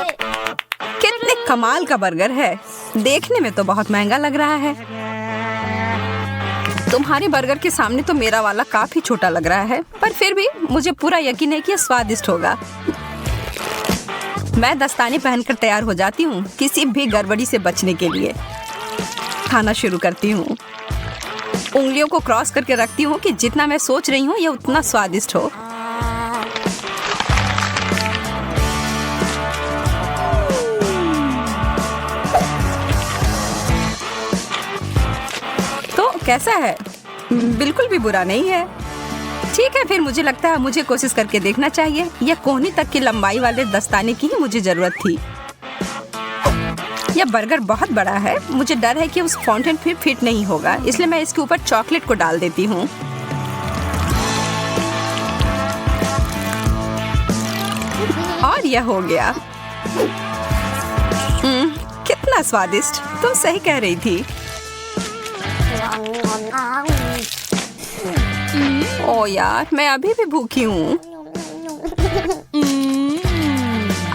कितने कमाल का बर्गर है। देखने में तो बहुत महंगा लग रहा है। तुम्हारे बर्गर के सामने तो मेरा वाला काफी छोटा लग रहा है, पर फिर भी मुझे पूरा यकीन है कि यह स्वादिष्ट होगा। मैं दस्ताने पहनकर तैयार हो जाती हूँ किसी भी गड़बड़ी से बचने के लिए। खाना शुरू करती हूँ। उंगलियों को क्रॉस करके रखती हूँ कि जितना मैं सोच रही हूँ यह उतना स्वादिष्ट हो। तो कैसा है? बिल्कुल भी बुरा नहीं है। ठीक है, फिर मुझे लगता है मुझे कोशिश करके देखना चाहिए। यह कोहनी तक की लंबाई वाले दस्ताने की ही मुझे जरूरत थी। यह बर्गर बहुत बड़ा है। मुझे डर है कि उस फाउंटेन फिर फिट नहीं होगा, इसलिए मैं इसके ऊपर चॉकलेट को डाल देती हूँ। और यह हो गया। कितना स्वादिष्ट। तुम सही कह रही थी। ओ यार, मैं अभी भी भूखी हूँ।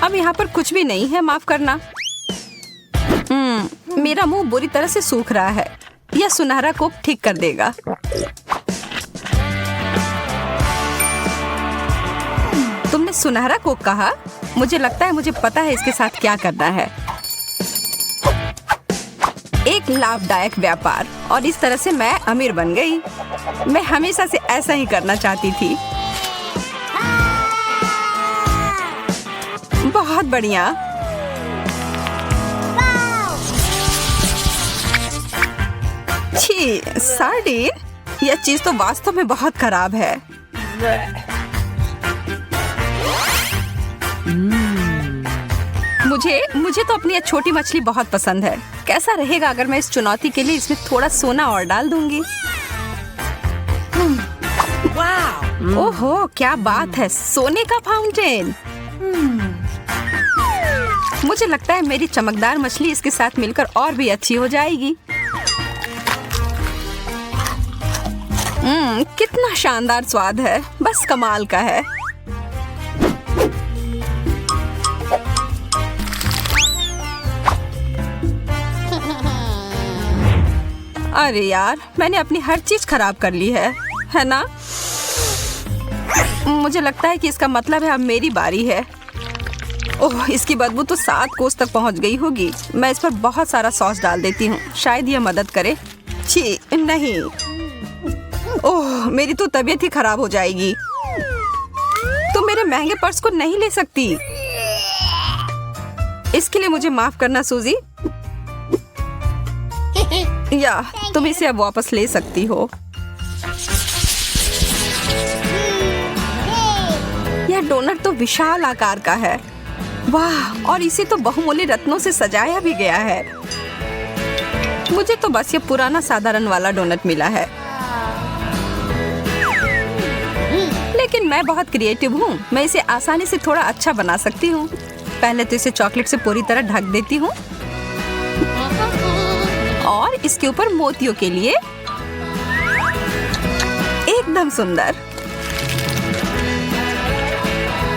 अब यहाँ पर कुछ भी नहीं है, माफ करना। मेरा मुंह बुरी तरह से सूख रहा है। यह सुनहरा कोक ठीक कर देगा। तुमने सुनहरा कोक कहा? मुझे लगता है मुझे पता है इसके साथ क्या करना है। एक लाभदायक व्यापार, और इस तरह से मैं अमीर बन गई। मैं हमेशा से ऐसा ही करना चाहती थी। बहुत बढ़िया। छी, सार्डिन। यह चीज तो वास्तव में बहुत खराब है। मुझे तो अपनी यह छोटी मछली बहुत पसंद है। कैसा रहेगा अगर मैं इस चुनौती के लिए इसमें थोड़ा सोना और डाल दूंगी? ओहो, क्या बात है, सोने का फाउंटेन। मुझे लगता है मेरी चमकदार मछली इसके साथ मिलकर और भी अच्छी हो जाएगी। कितना शानदार स्वाद है, बस कमाल का है। अरे यार, मैंने अपनी हर चीज खराब कर ली है ना? मुझे लगता है कि इसका मतलब है अब मेरी बारी है। ओह, इसकी बदबू तो 7 कोस तक पहुंच गई होगी। मैं इस पर बहुत सारा सॉस डाल देती हूँ, शायद यह मदद करे। छी, नहीं। ओह, मेरी तो तबीयत ही खराब हो जाएगी। तुम मेरे महंगे पर्स को नहीं ले सकती। इसके लिए मुझे माफ करना सूजी। या तुम इसे अब वापस ले सकती हो। यह डोनट तो विशाल आकार का है। वाह, और इसे तो बहुमूल्य रत्नों से सजाया भी गया है। मुझे तो बस ये पुराना साधारण वाला डोनट मिला है। लेकिन मैं बहुत क्रिएटिव हूँ। मैं इसे आसानी से थोड़ा अच्छा बना सकती हूँ। पहले तो इसे चॉकलेट से पूरी तरह ढक देती हूँ और इसके ऊपर मोतियों के लिए एकदम सुंदर।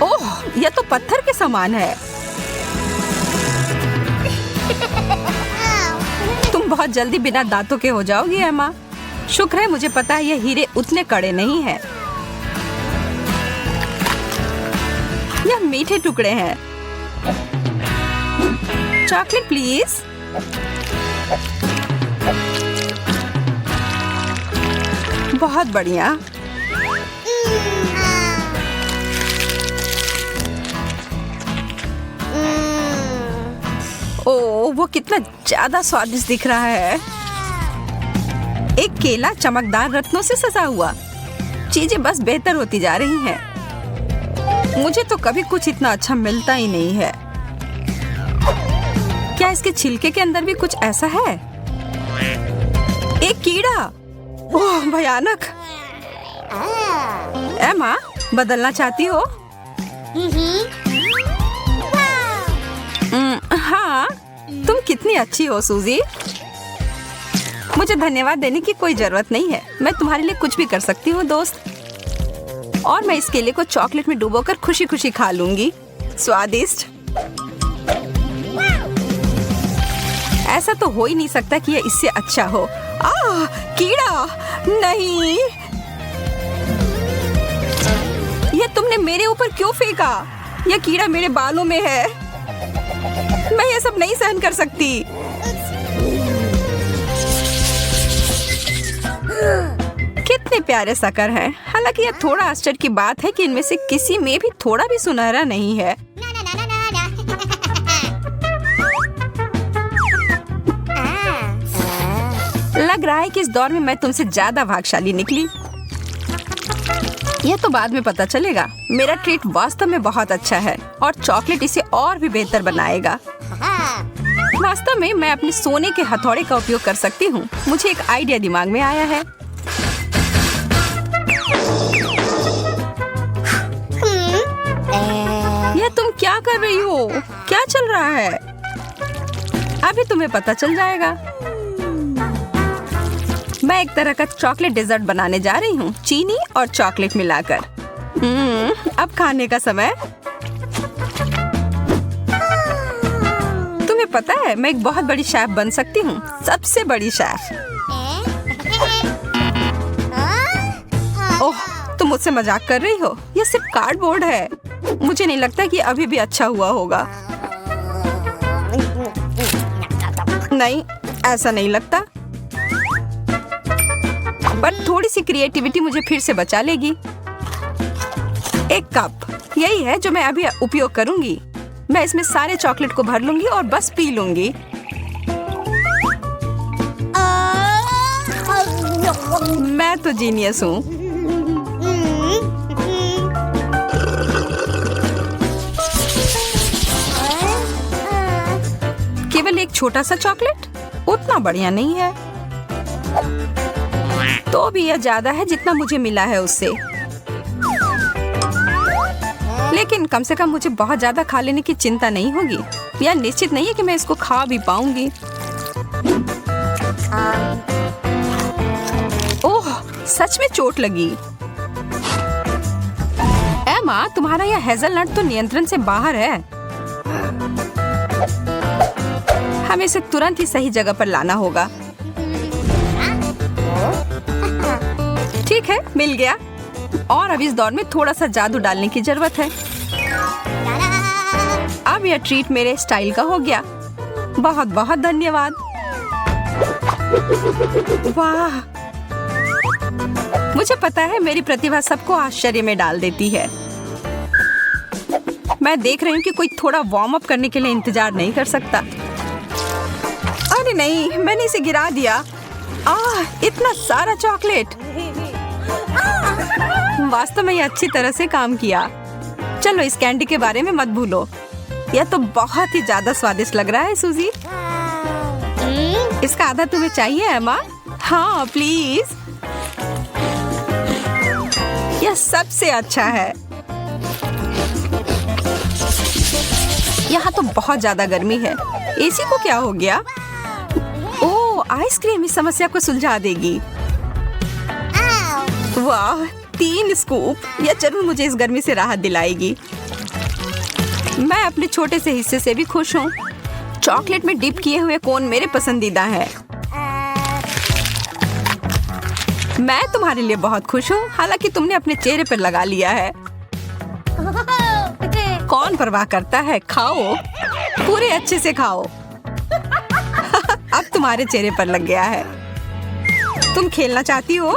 ओह, यह तो पत्थर के समान है। तुम बहुत जल्दी बिना दांतों के हो जाओगी एमा। शुक्र है मुझे पता है ये हीरे उतने कड़े नहीं हैं। यह मीठे टुकड़े हैं। Chocolate please. बहुत बढ़िया। ओह, वो कितना ज्यादा स्वादिष्ट दिख रहा है। एक केला चमकदार रत्नों से सजा हुआ। चीजें बस बेहतर होती जा रही हैं। मुझे तो कभी कुछ इतना अच्छा मिलता ही नहीं है। क्या इसके छिलके के अंदर भी कुछ ऐसा है? एक कीड़ा। ओह, भयानक। एमा, बदलना चाहती हो? हाँ, तुम कितनी अच्छी हो सूजी। मुझे धन्यवाद देने की कोई जरूरत नहीं है। मैं तुम्हारे लिए कुछ भी कर सकती हूँ दोस्त। और मैं इस केले को चॉकलेट में डुबोकर खुशी खुशी खा लूंगी। स्वादिष्ट। ऐसा तो हो ही नहीं सकता कि ये इससे अच्छा हो। कीड़ा! नहीं, ये तुमने मेरे ऊपर क्यों फेंका? यह कीड़ा मेरे बालों में है। मैं ये सब नहीं सहन कर सकती। कितने प्यारे शक्कर हैं। हालांकि यह थोड़ा आश्चर्य की बात है कि इनमें से किसी में भी थोड़ा भी सुनहरा नहीं है। लग रहा है कि इस दौर में मैं तुमसे ज्यादा भाग्यशाली निकली। यह तो बाद में पता चलेगा। मेरा ट्रीट वास्तव में बहुत अच्छा है और चॉकलेट इसे और भी बेहतर बनाएगा। वास्तव में मैं अपने सोने के हथौड़े का उपयोग कर सकती हूँ। मुझे एक आइडिया दिमाग में आया है। यह तुम क्या कर रही हो? क्या चल रहा है? अभी तुम्हें पता चल जाएगा। मैं एक तरह का चॉकलेट डेजर्ट बनाने जा रही हूँ, चीनी और चॉकलेट मिलाकर। अब खाने का समय। तुम्हें पता है मैं एक बहुत बड़ी शेफ बन सकती हूँ, सबसे बड़ी शेफ। ओह, तुम मुझसे मजाक कर रही हो? यह सिर्फ कार्डबोर्ड है। मुझे नहीं लगता कि अभी भी अच्छा हुआ होगा। नहीं, ऐसा नहीं लगता। पर थोड़ी सी क्रिएटिविटी मुझे फिर से बचा लेगी। एक कप, यही है जो मैं अभी उपयोग करूंगी। मैं इसमें सारे चॉकलेट को भर लूंगी और बस पी लूंगी। मैं तो जीनियस हूँ। केवल एक छोटा सा चॉकलेट उतना बढ़िया नहीं है। तो भी यह ज्यादा है जितना मुझे मिला है उससे। लेकिन कम से कम मुझे बहुत ज्यादा खा लेने की चिंता नहीं होगी। यह निश्चित नहीं है कि मैं इसको खा भी पाऊंगी। ओह, सच में चोट लगी। एमा, तुम्हारा यह हेज़लनट तो नियंत्रण से बाहर है। हमें इसे तुरंत ही सही जगह पर लाना होगा। ठीक है, मिल गया। और अब इस दौर में थोड़ा सा जादू डालने की जरूरत है। अब यह ट्रीट मेरे स्टाइल का हो गया। बहुत बहुत धन्यवाद। वाह, मुझे पता है मेरी प्रतिभा सबको आश्चर्य में डाल देती है। मैं देख रही हूँ कि कोई थोड़ा वार्म अप करने के लिए इंतजार नहीं कर सकता। अरे नहीं, मैंने इसे गिरा दिया। इतना सारा चॉकलेट। वास्तव में ये अच्छी तरह से काम किया। चलो, इस कैंडी के बारे में मत भूलो। यह तो बहुत ही ज्यादा स्वादिष्ट लग रहा है सूजी। इसका आधा तुम्हें चाहिए एमा? हाँ प्लीज। यह सबसे अच्छा है। यहाँ तो बहुत ज्यादा गर्मी है। एसी को क्या हो गया? ओह, आइसक्रीम इस समस्या को सुलझा देगी। वाह, 3 स्कूप। यह जरूर मुझे इस गर्मी से राहत दिलाएगी। मैं अपने छोटे से हिस्से से भी खुश हूँ। चॉकलेट में डिप किए हुए कोन मेरे पसंदीदा है। मैं तुम्हारे लिए बहुत खुश हूँ। हालांकि तुमने अपने चेहरे पर लगा लिया है। कौन परवाह करता है? खाओ, पूरे अच्छे से खाओ। अब तुम्हारे चेहरे पर लग गया है। तुम खेलना चाहती हो?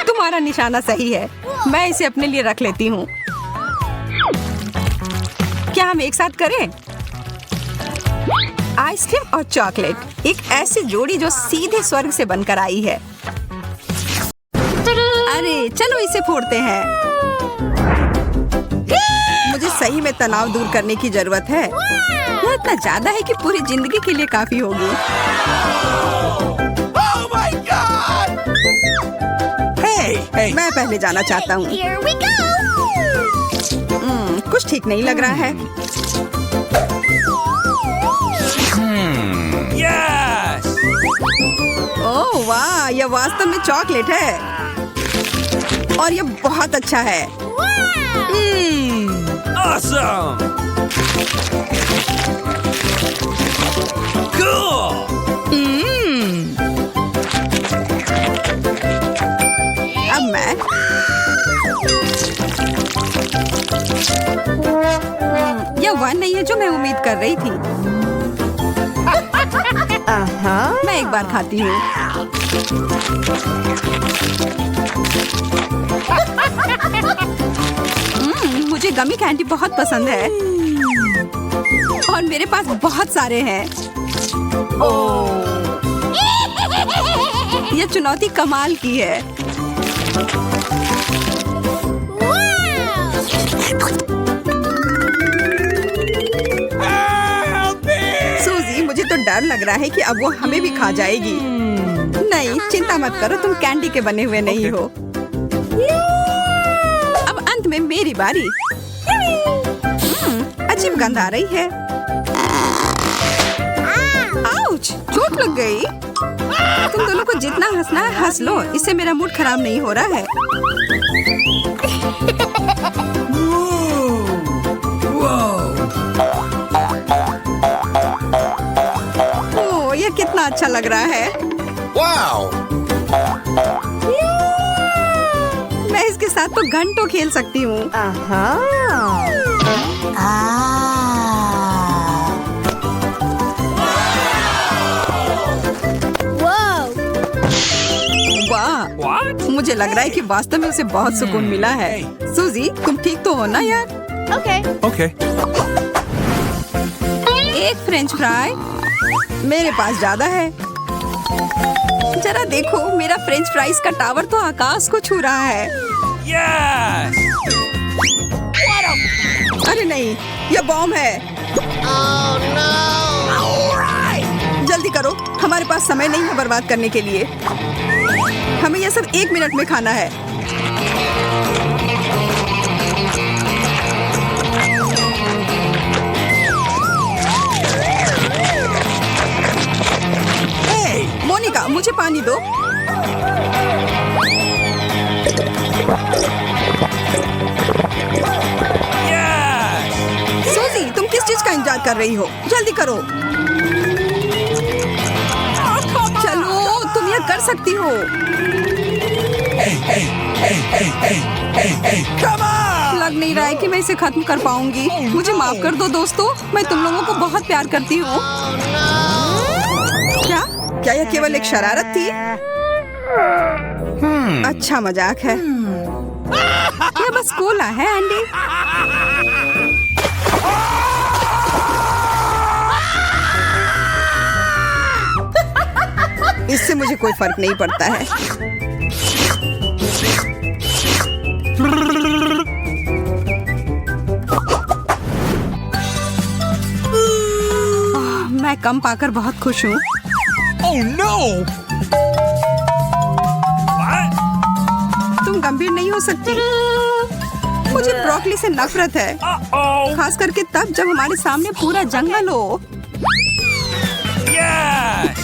तुम्हारा निशाना सही है। मैं इसे अपने लिए रख लेती हूँ। क्या हम एक साथ करें? आइसक्रीम और चॉकलेट, एक ऐसी जोड़ी जो सीधे स्वर्ग से बनकर आई है। अरे चलो इसे फोड़ते हैं। मुझे सही में तनाव दूर करने की जरूरत है। यह इतना ज्यादा है कि पूरी जिंदगी के लिए काफी होगी। Hey. मैं पहले जाना चाहता हूँ। कुछ ठीक नहीं लग रहा है। Yes! ओह वाह, यह वास्तव में चॉकलेट है और यह बहुत अच्छा है। Awesome! Cool! अब मैं यह वह नहीं है जो मैं उम्मीद कर रही थी। मैं एक बार खाती हूँ। मुझे गमी कैंडी बहुत पसंद है और मेरे पास बहुत सारे हैं। यह चुनौती कमाल की है। सूजी, मुझे तो डर लग रहा है कि अब वो हमें भी खा जाएगी। नहीं, चिंता मत करो, तुम कैंडी के बने हुए नहीं हो। अब अंत में मेरी बारी। अजीब गंध आ रही है। आउच! चोट लग गई। तुम दोनों को जितना हंसना है हंस लो, इससे मेरा मूड खराब नहीं हो रहा है। ओह, ये कितना अच्छा लग रहा है। Wow! मैं इसके साथ तो घंटों खेल सकती हूँ। वाह! What? मुझे लग रहा है कि वास्तव में उसे बहुत सुकून मिला है। सूजी, तुम ठीक तो हो ना यार? Okay. एक फ्रेंच फ्राई? मेरे पास ज्यादा है। जरा देखो, मेरा फ्रेंच फ्राइज का टावर तो आकाश को छू रहा है। Yes! अरे नहीं, यह बॉम्ब है। जल्दी करो, हमारे पास समय नहीं है बर्बाद करने के लिए। हमें यह सब 1 मिनट में खाना है। मोनिका, मुझे पानी दो। Yes! सूजी, तुम किस चीज का इंतजार कर रही हो? जल्दी करो। चलो, तुम यह कर सकती हो। Come on! लग नहीं रहा है कि मैं इसे खत्म कर पाऊंगी। मुझे माफ कर दो दोस्तों, मैं तुम लोगों को बहुत प्यार करती हूँ। क्या यह केवल एक शरारत थी? अच्छा मजाक है। यह बस कोला है, एंडी। इससे मुझे कोई फर्क नहीं पड़ता है। मैं कम पाकर बहुत खुश हूँ। Oh no! What? तुम गंभीर नहीं हो सकती। मुझे ब्रोकली से नफरत है, Uh-oh! खास करके तब जब हमारे सामने पूरा जंगल हो। Yes!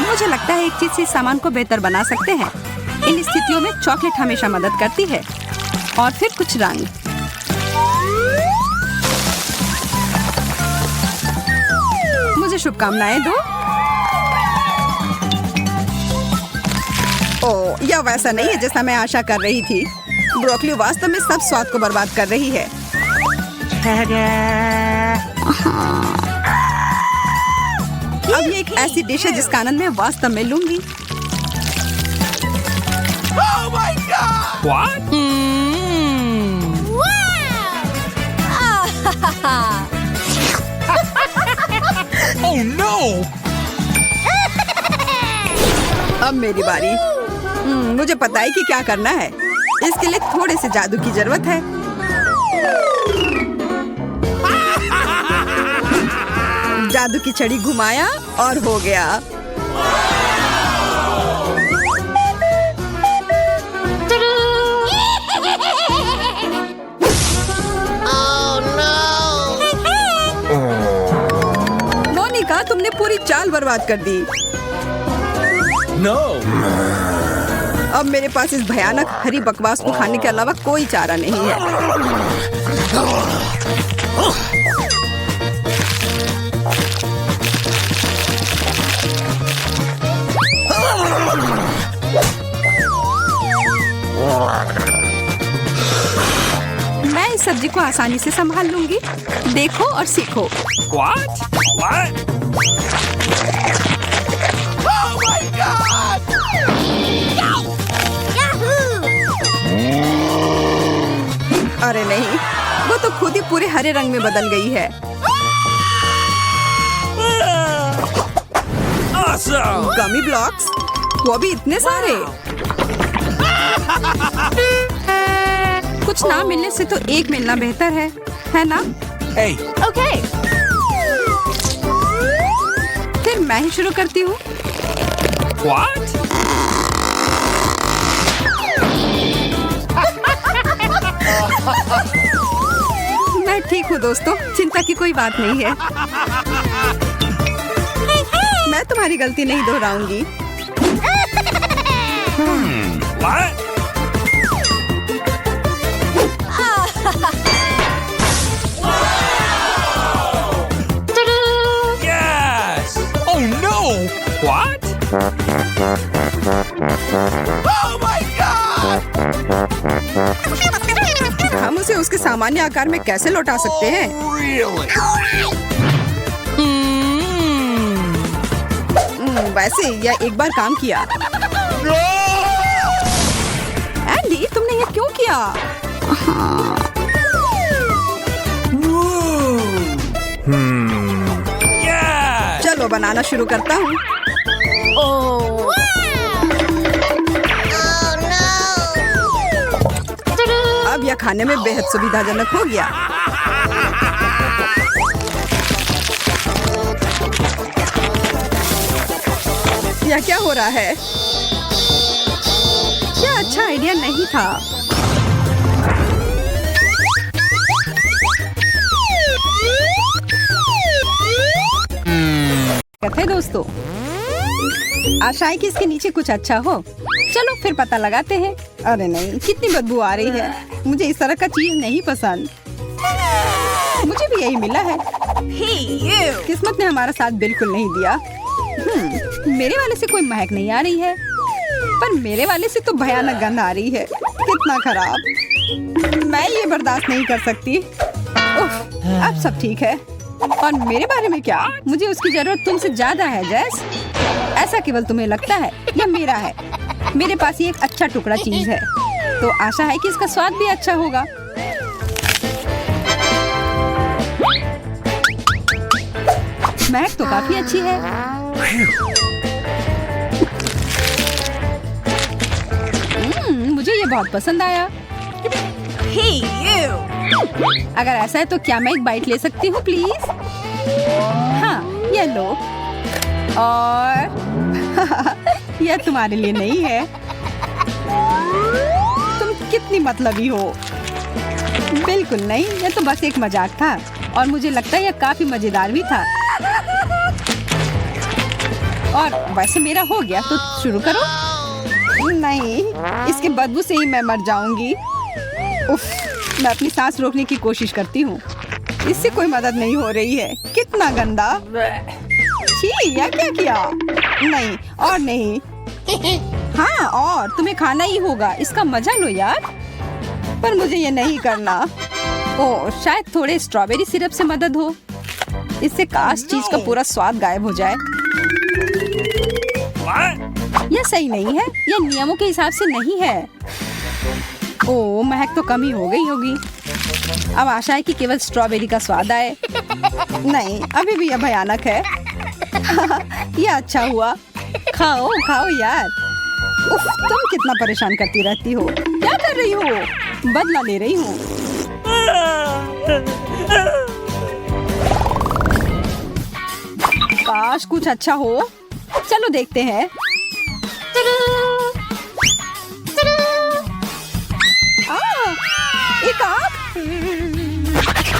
मुझे लगता है एक चीज से सामान को बेहतर बना सकते हैं। इन स्थितियों में चॉकलेट हमेशा मदद करती है। और फिर कुछ रंग। मुझे शुभकामनाएं दो। ओह, यह वैसा नहीं है जैसा मैं आशा कर रही थी। ब्रोकली वास्तव में सब स्वाद को बर्बाद कर रही है। अब ये एक ऐसी डिश है जिसका आनंद मैं वास्तव में लूंगी। Oh my god! What? Oh no! अब मेरी बारी। मुझे पता है कि क्या करना है। इसके लिए थोड़े से जादू की जरूरत है। जादू की छड़ी घुमाया और हो गया। मोनिका, तुमने पूरी चाल बर्बाद कर दी। No! अब मेरे पास इस भयानक हरी बकवास को खाने के अलावा कोई चारा नहीं है। मैं इस सब्जी को आसानी से संभाल लूंगी। देखो और सीखो। What? What? Oh my God! अरे नहीं, वो तो खुद ही पूरे हरे रंग में बदल गई है। Awesome! गमी ब्लॉक्स, वो भी इतने सारे। कुछ ना मिलने से तो एक मिलना बेहतर है ना? Hey, okay. फिर मैं ही शुरू करती हूँ। what? मैं ठीक हूँ दोस्तों, चिंता की कोई बात नहीं है। मैं तुम्हारी गलती नहीं दोहराऊंगी। What? Yes! Oh no! What? Oh my God! हम उसे उसके सामान्य आकार में कैसे लौटा सकते हैं? Really? वैसे यह एक बार काम किया। No! एंडी, तुमने ये क्यों किया? Yes! चलो बनाना शुरू करता हूँ। अब यह खाने में बेहद सुविधाजनक हो गया। यह क्या हो रहा है? क्या अच्छा आइडिया नहीं था। कहते दोस्तों, आशा है कि इसके नीचे कुछ अच्छा हो। चलो फिर पता लगाते हैं। अरे नहीं, कितनी बदबू आ रही है। मुझे इस तरह का चीज नहीं पसंद। मुझे भी यही मिला है। किस्मत ने हमारा साथ बिल्कुल नहीं दिया। मेरे वाले से कोई महक नहीं आ रही है, पर मेरे वाले से तो भयानक गंध आ रही है। कितना खराब। मैं ये बर्दाश्त नहीं कर सकती। उफ, अब सब ठीक है। और मेरे बारे में क्या? मुझे उसकी जरूरत तुमसे ज्यादा है जैस। ऐसा केवल तुम्हें लगता है, यह मेरा है। मेरे पास ये एक अच्छा टुकड़ा चीज है, तो आशा है कि इसका स्वाद भी अच्छा होगा। महक तो काफी अच्छी है। मुझे ये बहुत पसंद आया। अगर ऐसा है तो क्या मैं एक बाइट ले सकती हूँ प्लीज? हाँ, ये लो। और यह तुम्हारे लिए नहीं है। तुम कितनी मतलबी हो। बिल्कुल नहीं, यह तो बस एक मजाक था और मुझे लगता है यह काफी मजेदार भी था। और वैसे मेरा हो गया, तो शुरू करो। नहीं, इसके बदबू से ही मैं मर जाऊंगी। उफ, मैं अपनी सांस रोकने की कोशिश करती हूँ। इससे कोई मदद नहीं हो रही है। कितना गंदा। छी, यह क्या किया? नहीं, और नहीं। हाँ, और तुम्हें खाना ही होगा। इसका मजा लो यार। पर मुझे ये नहीं करना। ओह, शायद थोड़े स्ट्रॉबेरी सिरप से मदद हो। इससे काश चीज का पूरा स्वाद गायब हो जाए। यह सही नहीं है। यह नियमों के हिसाब से नहीं है। ओह, महक तो कम ही हो गई होगी। अब आशा है कि केवल स्ट्रॉबेरी का स्वाद आए। नहीं, अभी भी यह भयानक है। यह अच्छा हुआ। खाओ खाओ यार। उफ, तुम कितना परेशान करती रहती हो। क्या कर रही हो? बदला ले रही हूँ। काश कुछ अच्छा हो। चलो देखते हैं। एक आँख।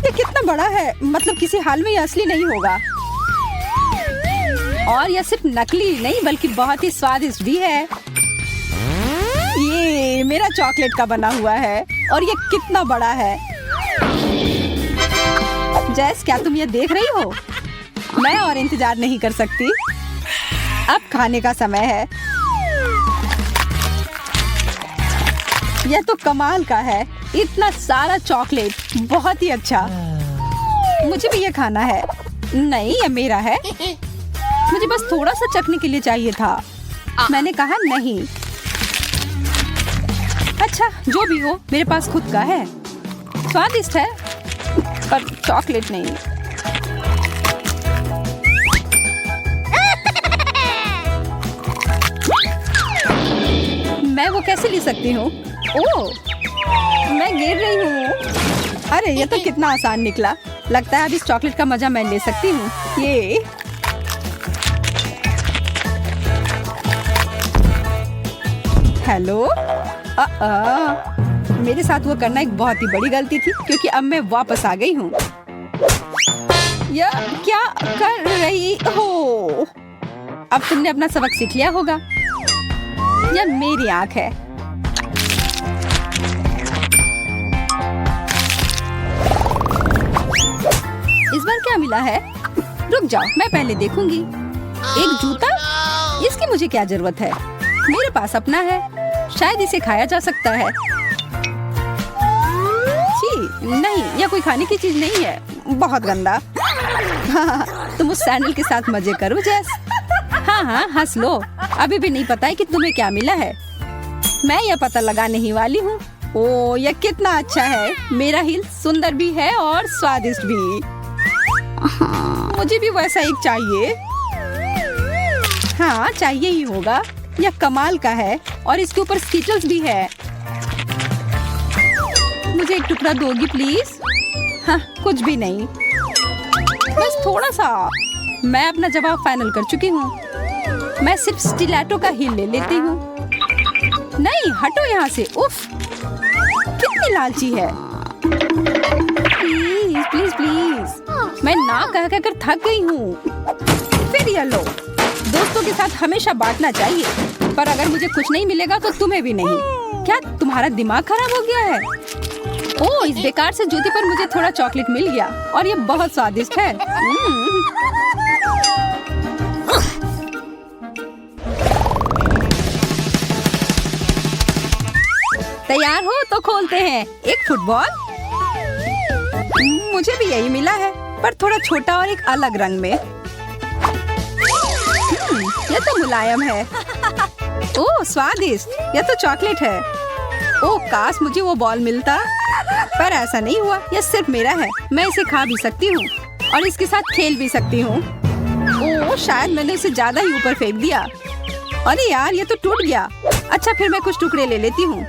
ये कितना बड़ा है। मतलब किसी हाल में ये असली नहीं होगा। और यह सिर्फ नकली नहीं बल्कि बहुत ही स्वादिष्ट भी है। मेरा चॉकलेट का बना हुआ है और ये कितना बड़ा है। जैस, क्या तुम ये देख रही हो? मैं और इंतजार नहीं कर सकती। अब खाने का समय है। यह तो कमाल का है, इतना सारा चॉकलेट, बहुत ही अच्छा। मुझे भी ये खाना है। नहीं, ये मेरा है। मुझे बस थोड़ा सा चखने के लिए चाहिए था। मैंने कहा नहीं। अच्छा, जो भी हो, मेरे पास खुद का है। स्वादिष्ट है, पर चॉकलेट नहीं। मैं वो कैसे ले सकती हूँ? ओह, मैं गिर रही हूँ। अरे, ये तो कितना आसान निकला। लगता है अब इस चॉकलेट का मजा मैं ले सकती हूँ। ये हेलो। मेरे साथ वो करना एक बहुत ही बड़ी गलती थी, क्योंकि अब मैं वापस आ गई हूँ। यह क्या कर रही हो? अब तुमने अपना सबक सीख लिया होगा। यह मेरी आंख है। इस बार क्या मिला है? रुक जाओ, मैं पहले देखूंगी। एक जूता? इसकी मुझे क्या जरूरत है? मेरे पास अपना है, शायद इसे खाया जा सकता है। छी, नहीं, यह कोई खाने की चीज नहीं है। बहुत गंदा। तुम उस सैंडल के साथ मजे करो जैस। हाँ, हंस लो। अभी भी नहीं पता है कि तुम्हें क्या मिला है। मैं यह पता लगाने ही वाली हूँ। ओह, यह कितना अच्छा है। मेरा हिल सुंदर भी है और स्वादिष्ट भी। मुझे भी वैसा एक चाहिए। हाँ, चाहिए ही होगा। यह कमाल का है और इसके ऊपर स्कीटल्स भी है। मुझे एक टुकड़ा दोगी प्लीज? हाँ, कुछ भी नहीं, बस थोड़ा सा। मैं अपना जवाब फाइनल कर चुकी हूँ। मैं सिर्फ स्टिलेटो का हील ले लेती हूँ। नहीं, हटो यहाँ से। उफ, कितनी लालची है। प्लीज प्लीज प्लीज, मैं ना कह कर थक गई हूँ। फिर ये लो। दोस्तों के साथ हमेशा बांटना चाहिए, पर अगर मुझे कुछ नहीं मिलेगा तो तुम्हें भी नहीं। क्या तुम्हारा दिमाग खराब हो गया है? ओह, इस बेकार से जूते पर मुझे थोड़ा चॉकलेट मिल गया और ये बहुत स्वादिष्ट है। तैयार हो तो खोलते हैं। एक फुटबॉल। मुझे भी यही मिला है, पर थोड़ा छोटा और एक अलग रंग में। यह तो मुलायम है। ओह, स्वादिष्ट। यह तो चॉकलेट है। ओह, काश मुझे वो बॉल मिलता, पर ऐसा नहीं हुआ। यह सिर्फ मेरा है। मैं इसे खा भी सकती हूँ और इसके साथ खेल भी सकती हूँ। ओह, शायद मैंने इसे ज्यादा ही ऊपर फेंक दिया। अरे यार, ये तो टूट गया। अच्छा, फिर मैं कुछ टुकड़े ले लेती हूँ।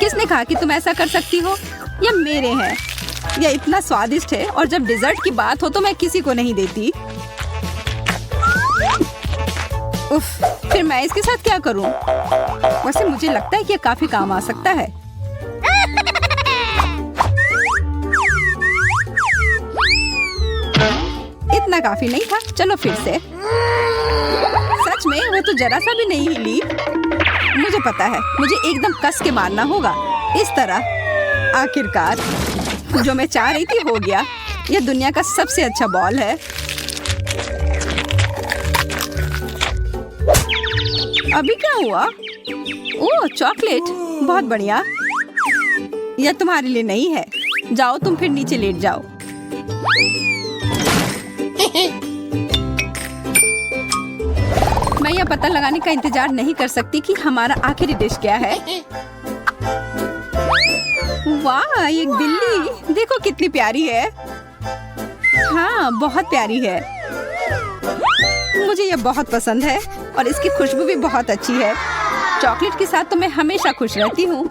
किसने कहा कि तुम ऐसा कर सकती हो? ये मेरे हैं। यह इतना स्वादिष्ट है और जब डिजर्ट की बात हो तो मैं किसी को नहीं देती। उफ, फिर मैं इसके साथ क्या करूं? वैसे मुझे लगता है कि यह काफी काम आ सकता है। इतना काफी नहीं था। चलो फिर से। सच में वो तो जरा सा भी नहीं हिली। मुझे पता है, मुझे एकदम कस के मारना होगा। इस तरह। आखिरकार जो मैं चाह रही थी हो गया। यह दुनिया का सबसे अच्छा बॉल है। अभी क्या हुआ? ओह, चॉकलेट। बहुत बढ़िया। यह तुम्हारे लिए नहीं है। जाओ, तुम फिर नीचे लेट जाओ। मैं यह पता लगाने का इंतजार नहीं कर सकती कि हमारा आखिरी डिश क्या है। वाह, एक बिल्ली। देखो कितनी प्यारी है। हाँ, बहुत प्यारी है। मुझे यह बहुत पसंद है और इसकी खुशबू भी बहुत अच्छी है। चॉकलेट के साथ तो मैं हमेशा खुश रहती हूँ।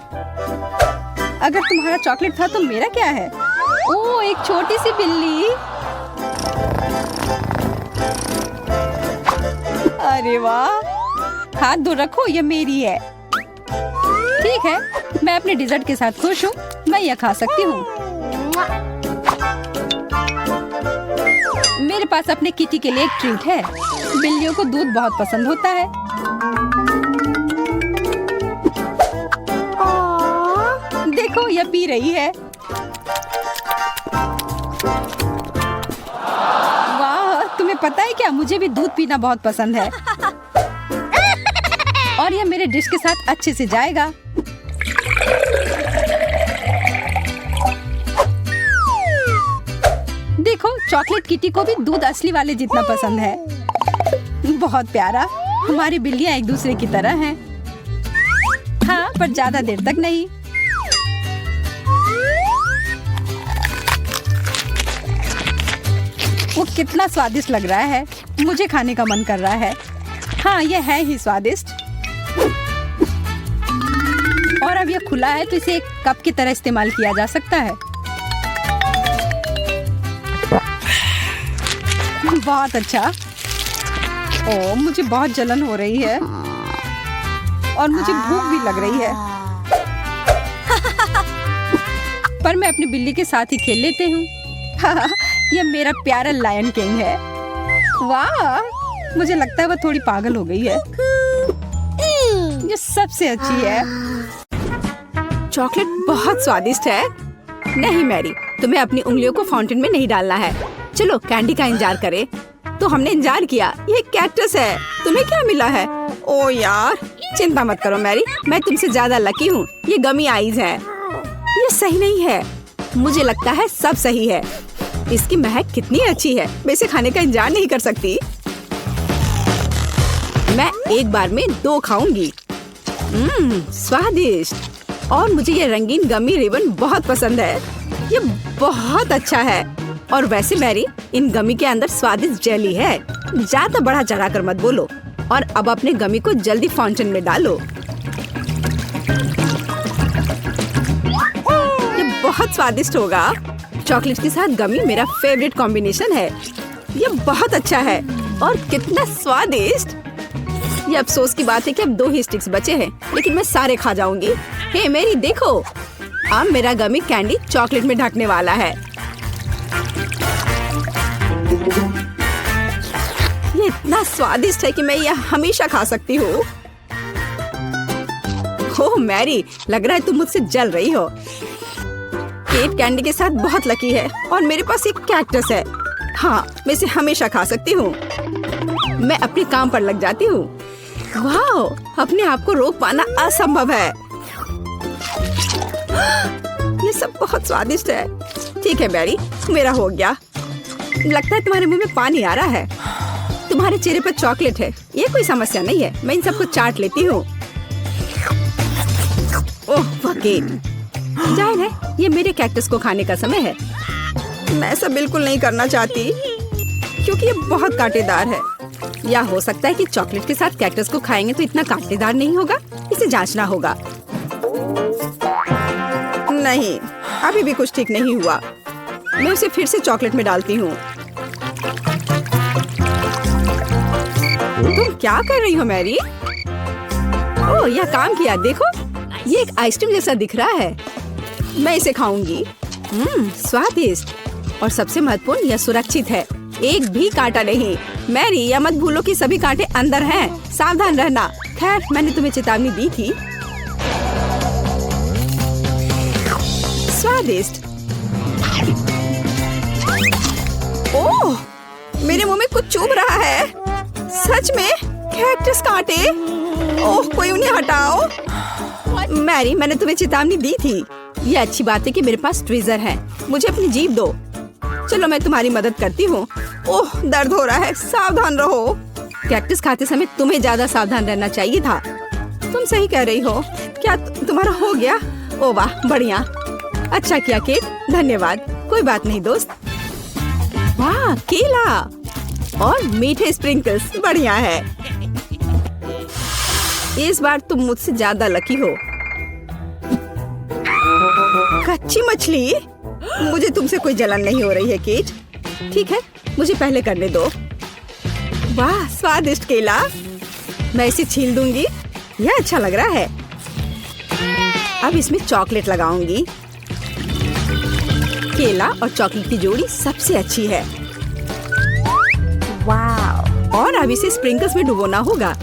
अगर तुम्हारा चॉकलेट था तो मेरा क्या है? ओह, एक छोटी सी बिल्ली। अरे वाह, हाथ दूर रखो, ये मेरी है। ठीक है, मैं अपने डिजर्ट के साथ खुश हूँ। मैं यह खा सकती हूँ। मेरे पास अपने किटी के लिए एक ट्रीट है। बिल्लियों को दूध बहुत पसंद होता है। यह पी रही है। वाह, तुम्हें पता है क्या, मुझे भी दूध पीना बहुत पसंद है। और यह मेरे डिश के साथ अच्छे से जाएगा। देखो, चॉकलेट किटी को भी दूध असली वाले जितना पसंद है। बहुत प्यारा। हमारी बिल्लियां एक दूसरे की तरह हैं। हाँ, पर ज्यादा देर तक नहीं। वो कितना स्वादिष्ट लग रहा है, मुझे खाने का मन कर रहा है। हाँ, यह है ही स्वादिष्ट। और अब यह खुला है तो इसे एक कप की तरह इस्तेमाल किया जा सकता है। बहुत अच्छा। ओह, मुझे बहुत जलन हो रही है और मुझे भूख भी लग रही है। पर मैं अपनी बिल्ली के साथ ही खेल लेती हूँ। यह मेरा प्यारा लायन किंग है। वाह, मुझे लगता है वह थोड़ी पागल हो गई है। ये सबसे अच्छी है। चॉकलेट बहुत स्वादिष्ट है। नहीं मैरी, तुम्हें अपनी उंगलियों को फाउंटेन में नहीं डालना है। चलो कैंडी का इंतजार करें। तो हमने इंतजार किया। ये कैक्टस है। तुम्हें क्या मिला है? ओ यार, चिंता मत करो मैरी, मैं तुमसे ज्यादा लकी हूँ। ये गमी आइज है। ये सही नहीं है। मुझे लगता है सब सही है। इसकी महक कितनी अच्छी है, मैं इसे खाने का इंतजार नहीं कर सकती। मैं एक बार में 2 खाऊंगी। स्वादिष्ट। और मुझे ये रंगीन गमी रिबन बहुत पसंद है। ये बहुत अच्छा है। और वैसे मैरी, इन गमी के अंदर स्वादिष्ट जेली है। ज्यादा बढ़ा चढ़ा कर मत बोलो। और अब अपने गमी को जल्दी फाउंटेन में डालो। ये बहुत स्वादिष्ट होगा। चॉकलेट के साथ गमी मेरा फेवरेट कॉम्बिनेशन है। ये बहुत अच्छा है और कितना स्वादिष्ट। ये अफसोस की बात है कि अब 2 ही स्टिक्स बचे हैं, लेकिन मैं सारे खा जाऊंगी। हे मेरी देखो, अब मेरा गमी कैंडी चॉकलेट में ढकने वाला है। ये इतना स्वादिष्ट है कि मैं यह हमेशा खा सकती हूँ। ओह मैरी, लग रहा है तुम मुझसे जल रही हो। केट कैंडी के साथ बहुत लकी है और मेरे पास एक कैक्टस है। हाँ, मैं इसे हमेशा खा सकती हूँ। मैं अपने काम पर लग जाती हूँ। वाह, अपने आप को रोक पाना असंभव है। ये सब बहुत स्वादिष्ट है। ठीक है मैरी, मेरा हो गया। लगता है तुम्हारे मुंह में पानी आ रहा है। तुम्हारे चेहरे पर चॉकलेट है, ये कोई समस्या नहीं है। मैं इन सबको चाट लेती हूँ। ओह केट, जाहिर है ये मेरे कैक्टस को खाने का समय है। मैं ऐसा बिल्कुल नहीं करना चाहती क्योंकि ये बहुत कांटेदार है। या हो सकता है कि चॉकलेट के साथ कैक्टस को खाएंगे तो इतना कांटेदार नहीं होगा। इसे जांचना होगा। नहीं, अभी भी कुछ ठीक नहीं हुआ। मैं उसे फिर से चॉकलेट में डालती हूँ। तुम क्या कर रही हो मैरी? ओह, यह काम किया। देखो, ये एक आइसक्रीम जैसा दिख रहा है। मैं इसे खाऊंगी। स्वादिष्ट। और सबसे महत्वपूर्ण, यह सुरक्षित है। एक भी कांटा नहीं। मैरी, यह मत भूलो कि सभी कांटे अंदर हैं। सावधान रहना। खैर, मैंने तुम्हें चेतावनी दी थी। स्वादिष्ट। ओह, मेरे मुंह में कुछ चुभ रहा है। सच में कैक्टस कांटे। ओह, कोई उन्हें हटाओ। मैरी, मैंने तुम्हें चेतावनी दी थी। ये अच्छी बात है कि मेरे पास ट्विज़र है। मुझे अपनी जीभ दो। चलो, मैं तुम्हारी मदद करती हूँ। ओह, दर्द हो रहा है। सावधान रहो। कैक्टस खाते समय तुम्हें ज्यादा सावधान रहना चाहिए था। तुम सही कह रही हो। क्या तुम्हारा हो गया? ओह वाह, बढ़िया। अच्छा किया केट, धन्यवाद। कोई बात नहीं दोस्त। वाह, केला और मीठे स्प्रिंकल्स, बढ़िया है। इस बार तुम मुझसे ज्यादा लकी हो। कच्ची मछली? मुझे तुमसे कोई जलन नहीं हो रही है केट। ठीक है, मुझे पहले करने दो। वाह, स्वादिष्ट केला। मैं इसे छील दूंगी। यह अच्छा लग रहा है। अब इसमें चॉकलेट लगाऊंगी। केला और चॉकलेट की जोड़ी सबसे अच्छी है। वाह। और अब इसे स्प्रिंकल्स में डुबोना होगा।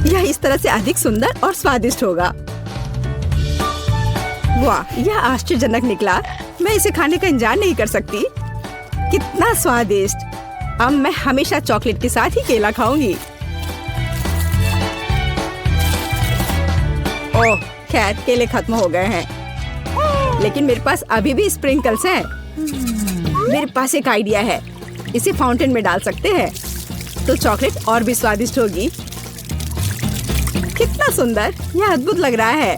यह इस तरह से अधिक सुंदर और स्वादिष्ट होगा। वाह, यह आश्चर्यजनक निकला। मैं इसे खाने का इंतजार नहीं कर सकती। कितना स्वादिष्ट। अब मैं हमेशा चॉकलेट के साथ ही केला खाऊंगी। ओह, खैर केले खत्म हो गए हैं, लेकिन मेरे पास अभी भी स्प्रिंकल्स हैं। मेरे पास एक आइडिया है, इसे फाउंटेन में डाल सकते हैं तो चॉकलेट और भी स्वादिष्ट होगी। कितना सुंदर, यह अद्भुत लग रहा है।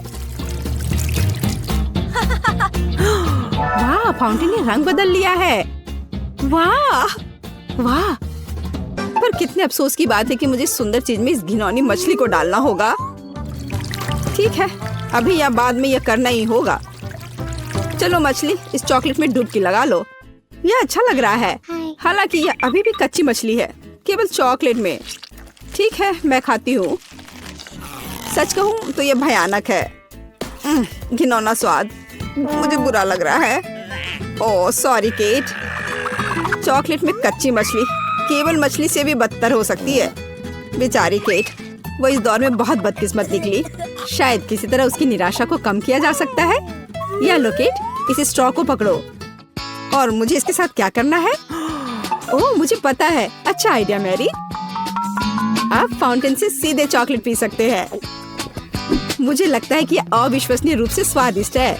वाह, फाउंटेन ने रंग बदल लिया है। वाह वाह, पर कितने अफसोस की बात है कि मुझे सुंदर चीज में इस घिनौनी मछली को डालना होगा। ठीक है, अभी या बाद में यह करना ही होगा। चलो मछली, इस चॉकलेट में डुबकी लगा लो। यह अच्छा लग रहा है, हालांकि यह अभी भी कच्ची मछली है, केवल चॉकलेट में। ठीक है, मैं खाती हूँ। सच कहूँ तो यह भयानक है। घिनौना स्वाद, मुझे बुरा लग रहा है। ओह सॉरी केट, चॉकलेट में कच्ची मछली केवल मछली से भी बदतर हो सकती है। बेचारी केट, वो इस दौर में बहुत बदकिस्मत निकली। शायद किसी तरह उसकी निराशा को कम किया जा सकता है। या लो केट, इस स्ट्रॉ को पकड़ो। और मुझे इसके साथ क्या करना है? ओह मुझे पता है, अच्छा आइडिया मैरी। आप फाउंटेन से सीधे चॉकलेट पी सकते हैं। मुझे लगता है कि यह अविश्वसनीय रूप से स्वादिष्ट है।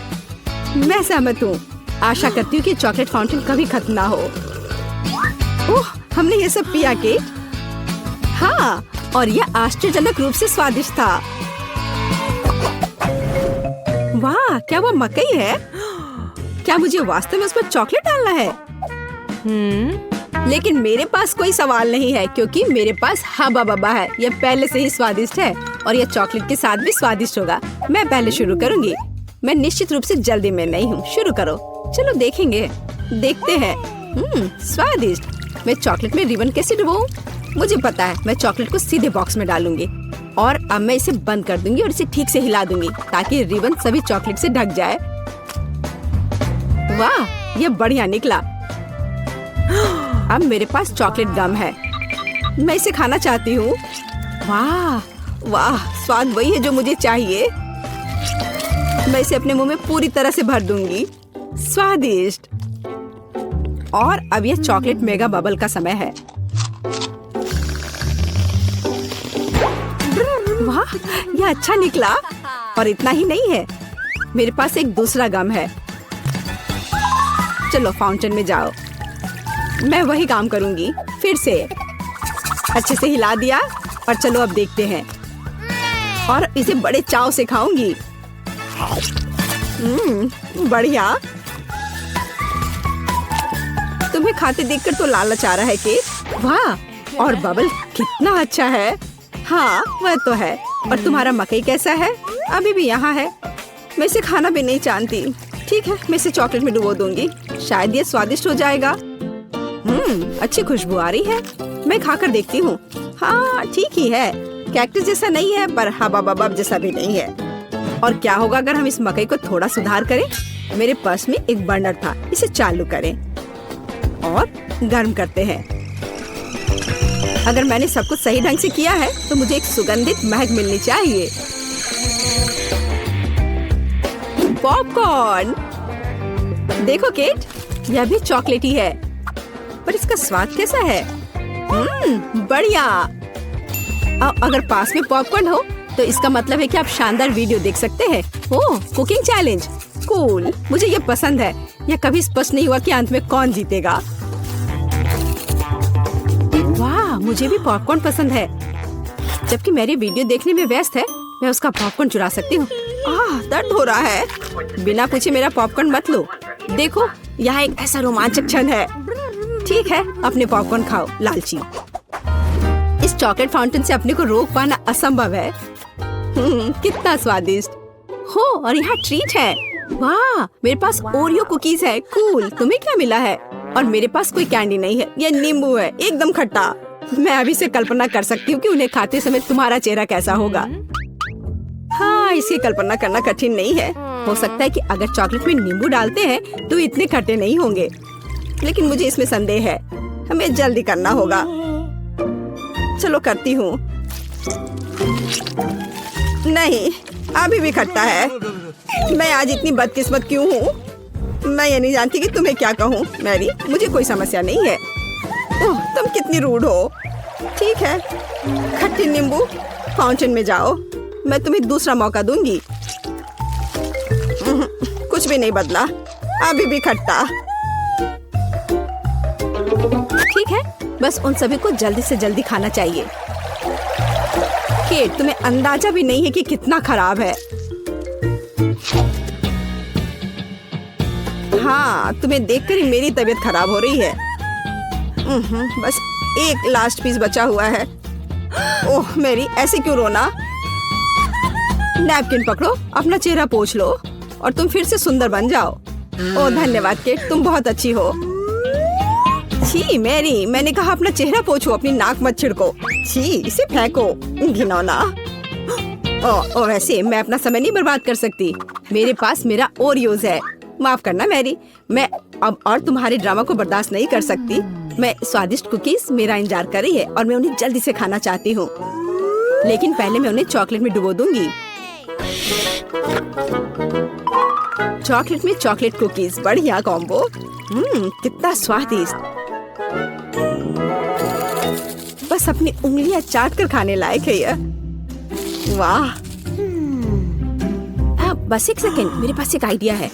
मैं सहमत हूँ। आशा करती हूँ कि चॉकलेट फाउंटेन कभी खत्म ना हो। ओह, हमने ये सब पिया केट? हाँ, और यह आश्चर्यजनक रूप से स्वादिष्ट था। वाह, क्या वो मकई है? क्या मुझे वास्तव में उस पर चॉकलेट डालना है? लेकिन मेरे पास कोई सवाल नहीं है, क्योंकि मेरे पास हब्बा बब्बा है। यह पहले से ही स्वादिष्ट है और यह चॉकलेट के साथ भी स्वादिष्ट होगा। मैं पहले शुरू करूंगी। मैं निश्चित रूप से जल्दी में नहीं हूँ। शुरू करो। चलो देखेंगे, देखते हैं। स्वादिष्ट। मैं चॉकलेट में रिबन कैसे डुबाऊं? मुझे पता है, मैं चॉकलेट को सीधे बॉक्स में डालूंगी और अब मैं इसे बंद कर दूंगी और इसे ठीक से हिला दूंगी ताकि रिबन सभी चॉकलेट से ढक जाए। वाह, यह बढ़िया निकला। अब मेरे पास चॉकलेट गम है। मैं इसे खाना चाहती हूँ। वाह वाह, स्वाद वही है जो मुझे चाहिए। मैं इसे अपने मुंह में पूरी तरह से भर दूंगी। स्वादिष्ट। और अब यह चॉकलेट मेगा बबल का समय है। वाह, यह अच्छा निकला। और इतना ही नहीं है, मेरे पास एक दूसरा गम है। चलो फाउंटेन में जाओ। मैं वही काम करूंगी फिर से। अच्छे से हिला दिया और चलो अब देखते हैं। और इसे बड़े चाव से खाऊंगी। बढ़िया। तुम्हें खाते देखकर तो लालच आ रहा है कि वाह, और बबल कितना अच्छा है। हाँ वह तो है। और तुम्हारा मकई कैसा है? अभी भी यहाँ है। मैं इसे खाना भी नहीं जानती। ठीक है, मैं इसे चॉकलेट में डुबो दूंगी। शायद ये स्वादिष्ट हो जाएगा। अच्छी खुशबू आ रही है। मैं खाकर देखती हूँ। हाँ ठीक ही है। कैक्टस जैसा नहीं है, पर हबा बबाब जैसा भी नहीं है। और क्या होगा अगर हम इस मकई को थोड़ा सुधार करें? मेरे पर्स में एक बर्नर था, इसे चालू करें और गर्म करते हैं। अगर मैंने सब कुछ सही ढंग से किया है तो मुझे एक सुगंधित महक मिलनी चाहिए। पॉपकॉर्न। देखो केट, यह भी चॉकलेटी है, पर इसका स्वाद कैसा है? बढ़िया। अगर पास में पॉपकॉर्न हो तो इसका मतलब है कि आप शानदार वीडियो देख सकते हैं। ओह, कुकिंग चैलेंज, कूल। मुझे ये पसंद है। यह कभी स्पष्ट नहीं हुआ कि अंत में कौन जीतेगा। वाह, मुझे भी पॉपकॉर्न पसंद है। जबकि मेरी वीडियो देखने में व्यस्त है, मैं उसका पॉपकॉर्न चुरा सकती हूँ। दर्द हो रहा है। बिना पूछे मेरा पॉपकॉर्न मत लो। देखो, यहाँ एक ऐसा रोमांचक क्षण है। ठीक है, अपने पॉपकॉर्न खाओ, लालची। इस चॉकलेट फाउंटेन से अपने को रोक पाना असंभव है। कितना स्वादिष्ट हो। और यहाँ ट्रीट है। वाह, मेरे पास ओरियो कुकीज है। कूल। तुम्हें क्या मिला है? और मेरे पास कोई कैंडी नहीं है। यह नींबू है, एकदम खट्टा। मैं अभी से कल्पना कर सकती हूँ कि उन्हें खाते समय तुम्हारा चेहरा कैसा होगा। हाँ, इसकी कल्पना करना कठिन नहीं है। हो सकता है कि अगर चॉकलेट में नींबू डालते हैं तो इतने खट्टे नहीं होंगे, लेकिन मुझे इसमें संदेह है। हमें जल्दी करना होगा। चलो करती हूँ। नहीं, अभी भी खट्टा है। मैं आज इतनी बदकिस्मत क्यों हूँ? मैं ये नहीं जानती कि तुम्हें क्या कहूँ। मैरी, मुझे कोई समस्या नहीं है। ओह, तुम कितनी रूड हो। ठीक है, खट्टी नींबू, फाउंटेन में जाओ। मैं तुम्हें दूसरा मौका दूंगी। कुछ भी नहीं बदला, अभी भी खट्टा। ठीक है, बस उन सभी को जल्दी से जल्दी खाना चाहिए। केट, तुम्हें अंदाजा भी नहीं है कि कितना खराब है। हाँ, तुम्हें देखकर ही मेरी तबीयत खराब हो रही है। बस एक लास्ट पीस बचा हुआ है। ओह मेरी, ऐसे क्यों रोना? नैपकिन पकड़ो, अपना चेहरा पोंछ लो और तुम फिर से सुंदर बन जाओ। ओह धन्यवाद केट, तुम बहुत अच्छी हो। छी मैरी, मैंने कहा अपना चेहरा पोंछो, अपनी नाक मत छिड़को। छी, इसे फेंको, घिनौना। ओ वैसे मैं अपना समय नहीं बर्बाद कर सकती। मेरे पास मेरा ओरियोज है। माफ करना मैरी, मैं अब और तुम्हारे ड्रामा को बर्दाश्त नहीं कर सकती। मैं स्वादिष्ट कुकीज मेरा इंतजार कर रही है और मैं उन्हें जल्दी से खाना चाहती हूँ। लेकिन पहले मैं उन्हें चॉकलेट में डुबो दूंगी। चॉकलेट में चॉकलेट कुकीज, बढ़िया कॉम्बो। कितना स्वादिष्ट। बस अपनी उंगलियां चाट कर खाने लायक है यह। वाह। बस एक सेकेंड, मेरे पास एक आइडिया है।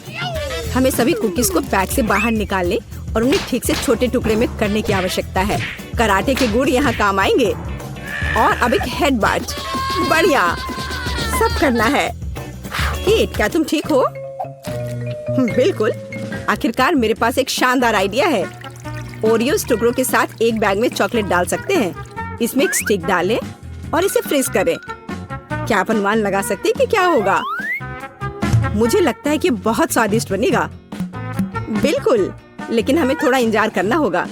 हमें सभी कुकीज को पैक से बाहर निकालने और उन्हें ठीक से छोटे टुकड़े में करने की आवश्यकता है। कराटे के गुण यहाँ काम आएंगे। और अब एक हेड बाट, बढ़िया, सब करना है। केट, क्या तुम ठीक हो? बिल्कुल। आखिरकार मेरे पास एक शानदार आइडिया है। ओरियोस टुकड़ों के साथ एक बैग में चॉकलेट डाल सकते हैं। इसमें एक स्टिक डालें और इसे फ्रीज करें। क्या आप अनुमान लगा सकते हैं कि क्या होगा? मुझे लगता है कि बहुत स्वादिष्ट बनेगा। बिल्कुल, लेकिन हमें थोड़ा इंतजार करना होगा।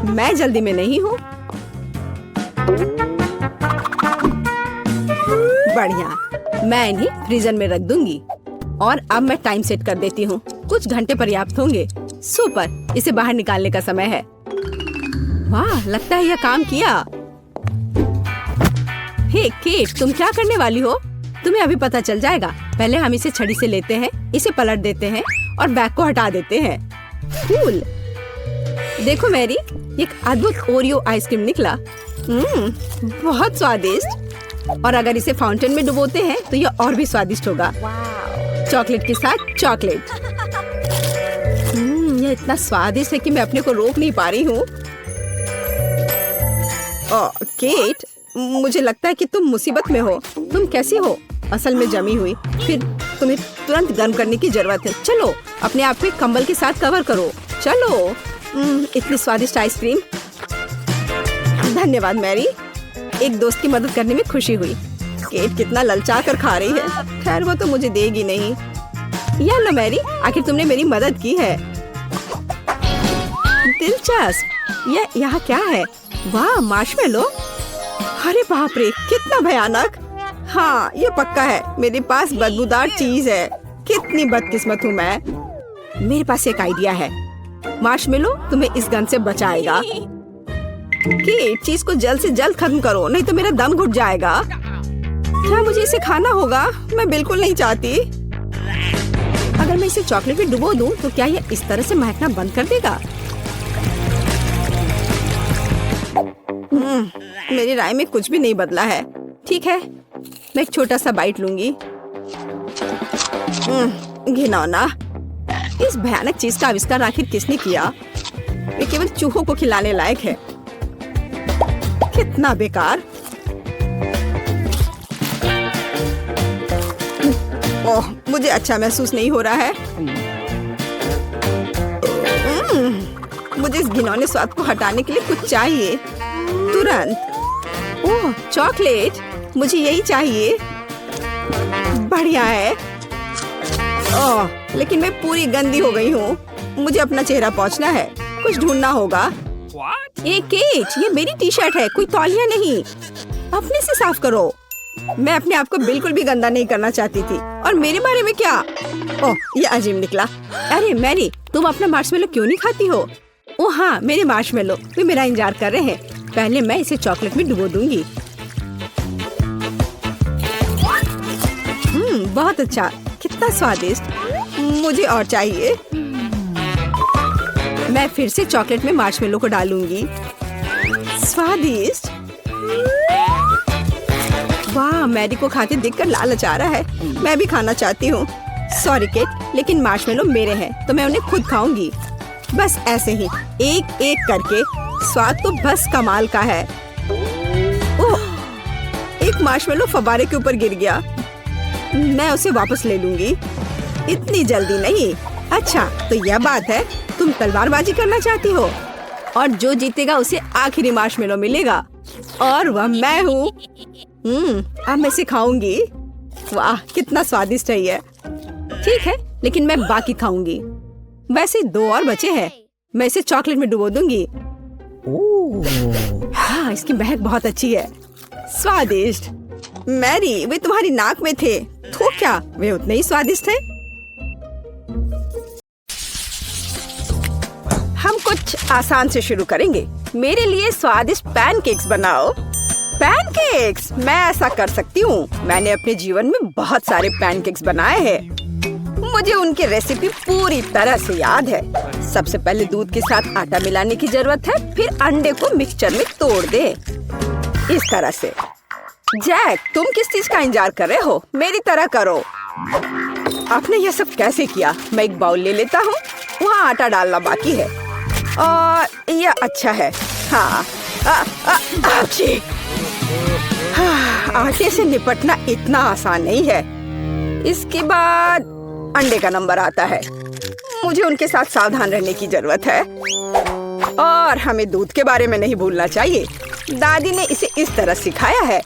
मैं जल्दी में नहीं हूँ। बढ़िया, मैं इन्हें फ्रीजर में रख दूंगी। और अब मैं टाइम सेट कर देती हूँ। कुछ घंटे पर्याप्त होंगे। सुपर, इसे बाहर निकालने का समय है। वाह, लगता है यह काम किया। हे केट, तुम क्या करने वाली हो? तुम्हें अभी पता चल जाएगा। पहले हम इसे छड़ी से लेते हैं, इसे पलट देते हैं और बैग को हटा देते हैं। कूल। देखो मैरी, एक अद्भुत ओरियो आइसक्रीम निकला। बहुत स्वादिष्ट। और अगर इसे फाउंटेन में डुबोते हैं तो यह और भी स्वादिष्ट होगा। चॉकलेट के साथ चॉकलेट। यह इतना स्वादिष्ट है कि मैं अपने को रोक नहीं पा रही हूँ। केट, मुझे लगता है कि तुम मुसीबत में हो। तुम कैसी हो? असल में जमी हुई, फिर तुम्हें तुरंत गर्म करने की जरूरत है। चलो, अपने आप को कंबल के साथ कवर करो। चलो। इतनी स्वादिष्ट आइसक्रीम। धन्यवाद मैरी, एक दोस्त की मदद करने में खुशी हुई। केट कितना ललचा कर खा रही है। खैर, वो तो मुझे देगी नहीं। या लो मैरी, आखिर तुमने मेरी मदद की है। दिलचस्प। यह यहाँ क्या है? वाह, मार्शमेलो। अरे बाप रे, कितना भयानक। हाँ, ये पक्का है। मेरे पास बदबूदार चीज है। कितनी बदकिस्मत हूँ मैं। मेरे पास एक आइडिया है। मार्शमेलो तुम्हें इस गन से बचाएगा। केट, चीज को जल्द से जल्द खत्म करो, नहीं तो मेरा दम घुट जाएगा। क्या मुझे इसे खाना होगा? मैं बिल्कुल नहीं चाहती। अगर मैं इसे चॉकलेट में डुबो दूं, तो क्या यह इस तरह से महकना बंद कर देगा? मेरी राय में कुछ भी नहीं बदला है। ठीक है, मैं एक छोटा सा बाइट लूंगी। घिनौना। इस भयानक चीज का आविष्कार आखिर किसने किया? ये केवल चूहों को खिलाने लायक है। कितना बेकार। ओह, मुझे अच्छा महसूस नहीं हो रहा है। मुझे इस घिनौने स्वाद को हटाने के लिए कुछ चाहिए, तुरंत। ओह, चॉकलेट, मुझे यही चाहिए। बढ़िया है। ओह, लेकिन मैं पूरी गंदी हो गई हूँ। मुझे अपना चेहरा पोंछना है। कुछ ढूंढना होगा। एक केट, ये मेरी टी शर्ट है, कोई तौलिया नहीं। अपने से साफ करो। मैं अपने आप को बिल्कुल भी गंदा नहीं करना चाहती थी। और मेरे बारे में क्या? ओह, ये अजीब निकला। अरे मैरी, तुम अपना मार्शमेलो क्यों नहीं खाती हो? ओह हाँ, मेरे मार्शमेलो, वे मेरा इंतजार कर रहे हैं। पहले मैं इसे चॉकलेट में डुबो दूंगी। बहुत अच्छा, कितना स्वादिष्ट। मुझे और चाहिए। मैं फिर से चॉकलेट में मार्शमेलो को डालूंगी। स्वादिष्ट। वाह, मैरी को खाते देखकर लालच आ रहा है। मैं भी खाना चाहती हूँ। सॉरी केट, लेकिन मार्शमेलो मेरे हैं तो मैं उन्हें खुद खाऊंगी। बस ऐसे ही एक एक करके। स्वाद तो बस कमाल का है। ओह, एक मार्शमेलो फव्वारे के ऊपर गिर गया। मैं उसे वापस ले लूंगी। इतनी जल्दी नहीं। अच्छा, तो यह बात है, तुम तलवारबाजी करना चाहती हो और जो जीतेगा उसे आखिरी मार्शमेलो मिलेगा और वह मैं हूँ। अब मैं इसे खाऊंगी। वाह, कितना स्वादिष्ट है ये। ठीक है, लेकिन मैं बाकी खाऊंगी। वैसे 2 और बचे हैं। मैं इसे चॉकलेट में डुबो दूंगी। हाँ, इसकी महक बहुत अच्छी है। स्वादिष्ट। मैरी, वे तुम्हारी नाक में थे तो क्या वे उतने ही स्वादिष्ट थे? हम कुछ आसान से शुरू करेंगे। मेरे लिए स्वादिष्ट पैनकेक्स बनाओ। पैनकेक्स? मैं ऐसा कर सकती हूँ। मैंने अपने जीवन में बहुत सारे पैनकेक्स बनाए हैं। मुझे उनकी रेसिपी पूरी तरह से याद है। सबसे पहले दूध के साथ आटा मिलाने की जरूरत है, फिर अंडे को मिक्सचर में तोड़ दे इस तरह से। जैक, तुम किस चीज का इंतजार कर रहे हो? मेरी तरह करो। आपने यह सब कैसे किया? मैं एक बाउल ले लेता हूँ। वहाँ आटा डालना बाकी है और यह अच्छा है। हाँ, आटे से निपटना इतना आसान नहीं है। इसके बाद अंडे का नंबर आता है। मुझे उनके साथ सावधान रहने की जरूरत है और हमें दूध के बारे में नहीं भूलना चाहिए। दादी ने इसे इस तरह सिखाया है।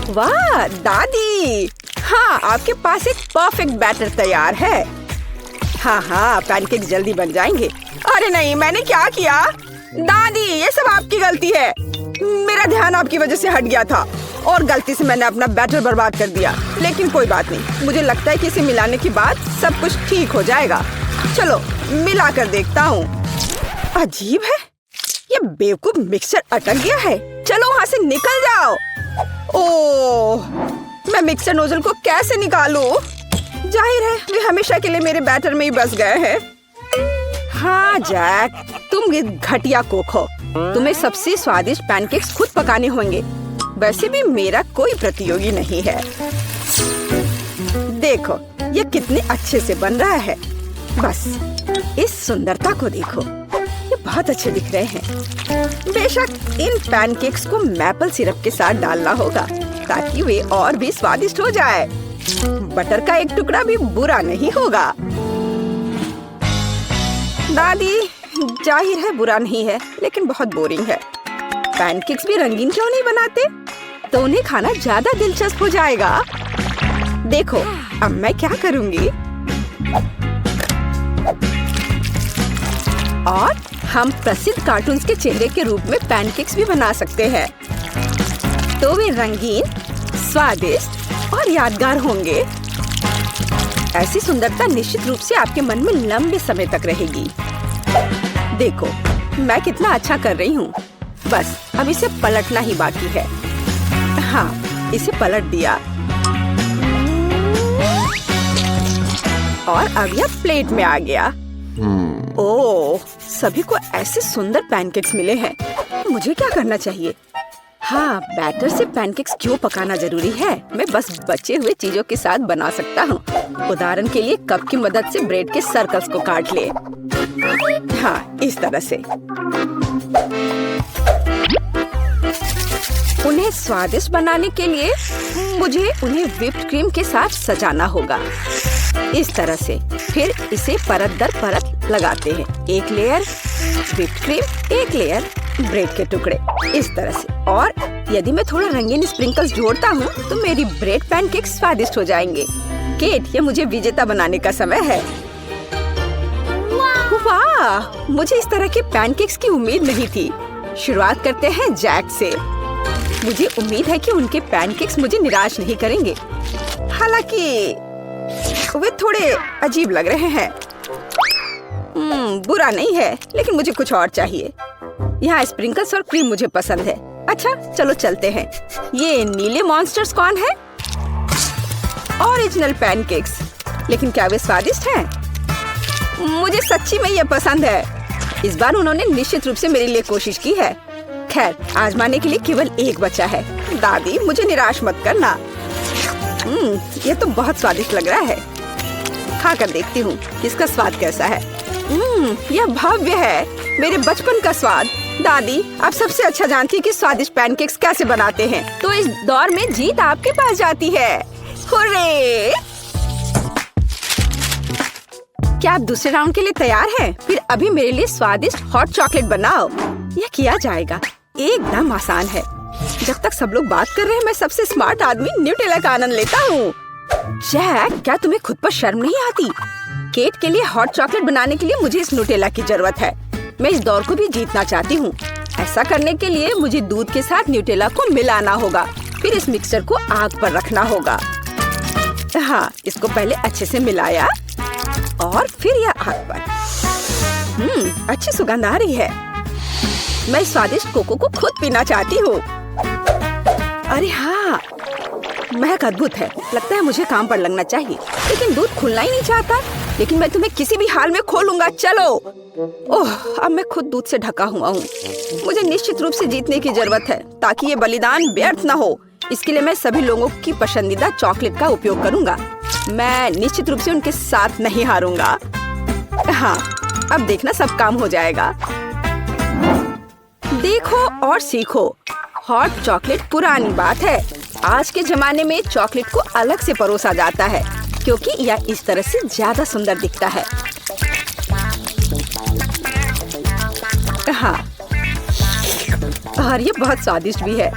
वाह दादी, हाँ, आपके पास एक परफेक्ट बैटर तैयार है। हाँ, पैनकेक जल्दी बन जाएंगे। अरे नहीं, मैंने क्या किया? दादी, ये सब आपकी गलती है। मेरा ध्यान आपकी वजह से हट गया था और गलती से मैंने अपना बैटर बर्बाद कर दिया। लेकिन कोई बात नहीं, मुझे लगता है कि इसे मिलाने के बाद सब कुछ ठीक हो जाएगा। चलो मिला कर देखता हूँ। अजीब है, ये बेवकूफ मिक्सचर अटक गया है। चलो वहाँ से निकल जाओ। ओह, मैं मिक्सर नोजल को कैसे निकालूं? जाहिर है वे हमेशा के लिए मेरे बैटर में ही बस गए हैं। हाँ जैक, तुम ये घटिया कुक हो। तुम्हें सबसे स्वादिष्ट पैनकेक्स खुद पकाने होंगे। वैसे भी मेरा कोई प्रतियोगी नहीं है। देखो ये कितने अच्छे से बन रहा है। बस इस सुंदरता को देखो, ये बहुत अच्छे दिख रहे हैं। बेशक इन पैनकेक्स को मैपल सिरप के साथ डालना होगा ताकि वे और भी स्वादिष्ट हो जाए। बटर का एक टुकड़ा भी बुरा नहीं होगा। दादी, जाहिर है बुरा नहीं है, लेकिन बहुत बोरिंग है। पैनकेक्स भी रंगीन क्यों नहीं बनाते? तो उन्हें खाना ज्यादा दिलचस्प हो जाएगा। देखो अब मैं क्या करूंगी। और हम प्रसिद्ध कार्टून्स के चेहरे के रूप में पैनकेक्स भी बना सकते हैं। तो वे रंगीन, स्वादिष्ट और यादगार होंगे। ऐसी सुंदरता निश्चित रूप से आपके मन में लंबे समय तक रहेगी। देखो मैं कितना अच्छा कर रही हूँ। बस अब इसे पलटना ही बाकी है। हाँ, इसे पलट दिया और अब यह प्लेट में आ गया। ओह, सभी को ऐसे सुंदर पैनकेक्स मिले हैं। मुझे क्या करना चाहिए? हाँ, बैटर से पैनकेक्स क्यों पकाना जरूरी है? मैं बस बचे हुए चीजों के साथ बना सकता हूँ। उदाहरण के लिए कप की मदद से ब्रेड के सर्कल्स को काट ले। हाँ, इस तरह से। उन्हें स्वादिष्ट बनाने के लिए मुझे उन्हें व्हिप्ड क्रीम के साथ सजाना होगा। इस तरह से। फिर इसे परत दर परत लगाते हैं। एक लेयर व्हिप्ड क्रीम, एक लेयर ब्रेड के टुकड़े, इस तरह से। और यदि मैं थोड़ा रंगीन स्प्रिंकल्स जोड़ता हूँ तो मेरी ब्रेड पैनकेक स्वादिष्ट हो जाएंगे। केट, ये मुझे विजेता बनाने का समय है। वाह, मुझे इस तरह के पैनकेक्स की उम्मीद नहीं थी। शुरुआत करते हैं जैक से। मुझे उम्मीद है कि उनके पैनकेक्स मुझे निराश नहीं करेंगे। हालांकि वे थोड़े अजीब लग रहे हैं। बुरा नहीं है, लेकिन मुझे कुछ और चाहिए। यहाँ स्प्रिंकल्स और क्रीम मुझे पसंद है। अच्छा, चलो चलते हैं। ये नीले मॉन्स्टर्स कौन है? Original pancakes. लेकिन क्या वे स्वादिष्ट हैं? मुझे सच्ची में ये पसंद है। इस बार उन्होंने निश्चित रूप से मेरे लिए कोशिश की है। खैर, आजमाने के लिए केवल एक बचा है। दादी, मुझे निराश मत करना। ये तो बहुत स्वादिष्ट लग रहा है। खाकर देखती हूँ इसका स्वाद कैसा है। यह भव्य है, मेरे बचपन का स्वाद। दादी, आप सबसे अच्छा जानती हैं कि स्वादिष्ट पैनकेक्स कैसे बनाते हैं। तो इस दौर में जीत आपके पास जाती है। हुर्रे! क्या आप दूसरे राउंड के लिए तैयार हैं? फिर अभी मेरे लिए स्वादिष्ट हॉट चॉकलेट बनाओ। यह किया जाएगा, एकदम आसान है। जब तक सब लोग बात कर रहे हैं, मैं सबसे स्मार्ट आदमी न्यूटेला का आनंद लेता हूँ। जैक, क्या तुम्हें खुद पर शर्म नहीं आती? केट के लिए हॉट चॉकलेट बनाने के लिए मुझे इस न्यूटेला की जरूरत है। मैं इस दौर को भी जीतना चाहती हूँ। ऐसा करने के लिए मुझे दूध के साथ न्यूटेला को मिलाना होगा। फिर इस मिक्सचर को आग पर रखना होगा। हाँ, इसको पहले अच्छे से मिलाया और फिर यह आग पर। अच्छी सुगंध आ रही है। मैं स्वादिष्ट कोको को खुद पीना चाहती हूँ। अरे हाँ, महक अद्भुत है। लगता है मुझे काम पर लगना चाहिए, लेकिन दूध खुलना ही नहीं चाहता। लेकिन मैं तुम्हें किसी भी हाल में खोलूंगा। चलो। ओह, अब मैं खुद दूध से ढका हुआ हूँ। मुझे निश्चित रूप से जीतने की जरूरत है ताकि ये बलिदान व्यर्थ न हो। इसके लिए मैं सभी लोगों की पसंदीदा चॉकलेट का उपयोग करूंगा। मैं निश्चित रूप से उनके साथ नहीं हारूंगा। हाँ, अब देखना सब काम हो जाएगा। देखो और सीखो। हॉट चॉकलेट पुरानी बात है। आज के जमाने में चॉकलेट को अलग से परोसा जाता है क्योंकि यह इस तरह से ज्यादा सुंदर दिखता है। हाँ, और ये बहुत स्वादिष्ट भी है।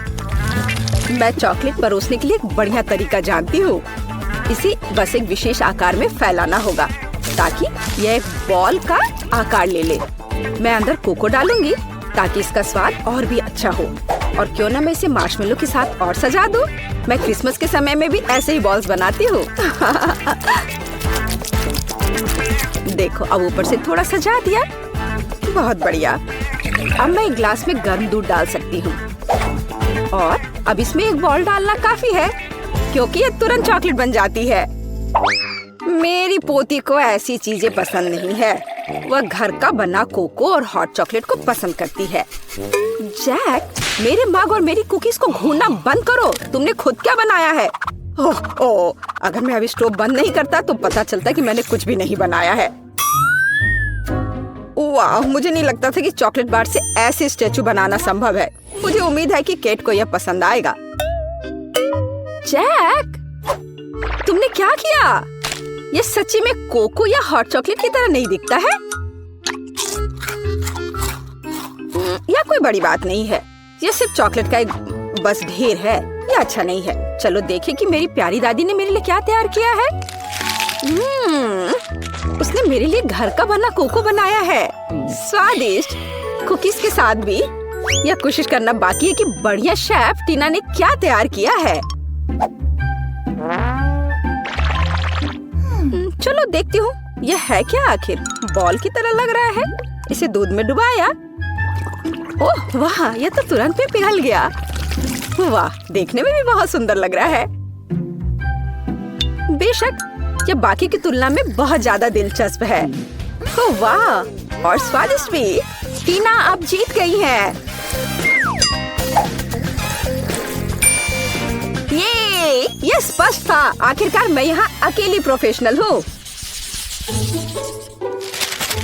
मैं चॉकलेट परोसने के लिए एक बढ़िया तरीका जानती हूँ। इसे बस एक विशेष आकार में फैलाना होगा ताकि यह एक बॉल का आकार ले ले। मैं अंदर कोको डालूंगी ताकि इसका स्वाद और भी अच्छा हो। और क्यों ना मैं इसे मार्शमेलो के साथ और सजा दूं। मैं क्रिसमस के समय में भी ऐसे ही बॉल्स बनाती हूँ। देखो, अब ऊपर से थोड़ा सजा दिया। बहुत बढ़िया। अब मैं एक ग्लास में गर्म दूध डाल सकती हूँ और अब इसमें एक बॉल डालना काफी है क्योंकि ये तुरंत चॉकलेट बन जाती है। मेरी पोती को ऐसी चीजें पसंद नहीं है। वह घर का बना कोको और हॉट चॉकलेट को पसंद करती है। जैक, मेरे मग और मेरी कुकीज को घूरना बंद करो। तुमने खुद क्या बनाया है? ओह, अगर मैं अभी स्टोव बंद नहीं करता तो पता चलता कि मैंने कुछ भी नहीं बनाया है। वाह, मुझे नहीं लगता था कि चॉकलेट बार से ऐसे स्टैचू बनाना संभव है। मुझे उम्मीद है कि केट को यह पसंद आएगा। जैक, तुमने क्या किया? यह सच्ची में कोको या हॉट चॉकलेट की तरह नहीं दिखता है। यह कोई बड़ी बात नहीं है। यह सिर्फ चॉकलेट का एक बस ढेर है। यह अच्छा नहीं है। चलो देखें कि मेरी प्यारी दादी ने मेरे लिए क्या तैयार किया है। उसने मेरे लिए घर का बना कोको बनाया है। स्वादिष्ट। कुकीज के साथ भी। यह कोशिश करना बाकी है कि बढ़िया शेफ टीना ने क्या तैयार किया है। चलो देखती हूँ यह है क्या आखिर। बॉल की तरह लग रहा है। इसे दूध में डुबाया। ओह वाह, यह तो तुरंत में पिघल गया। वाह, देखने में भी बहुत सुंदर लग रहा है। बेशक यह बाकी की तुलना में बहुत ज्यादा दिलचस्प है। ओह वाह, और स्वादिष्ट भी। टीना अब जीत गई है। ये स्पष्ट था। आखिरकार मैं यहाँ अकेली प्रोफेशनल हूँ।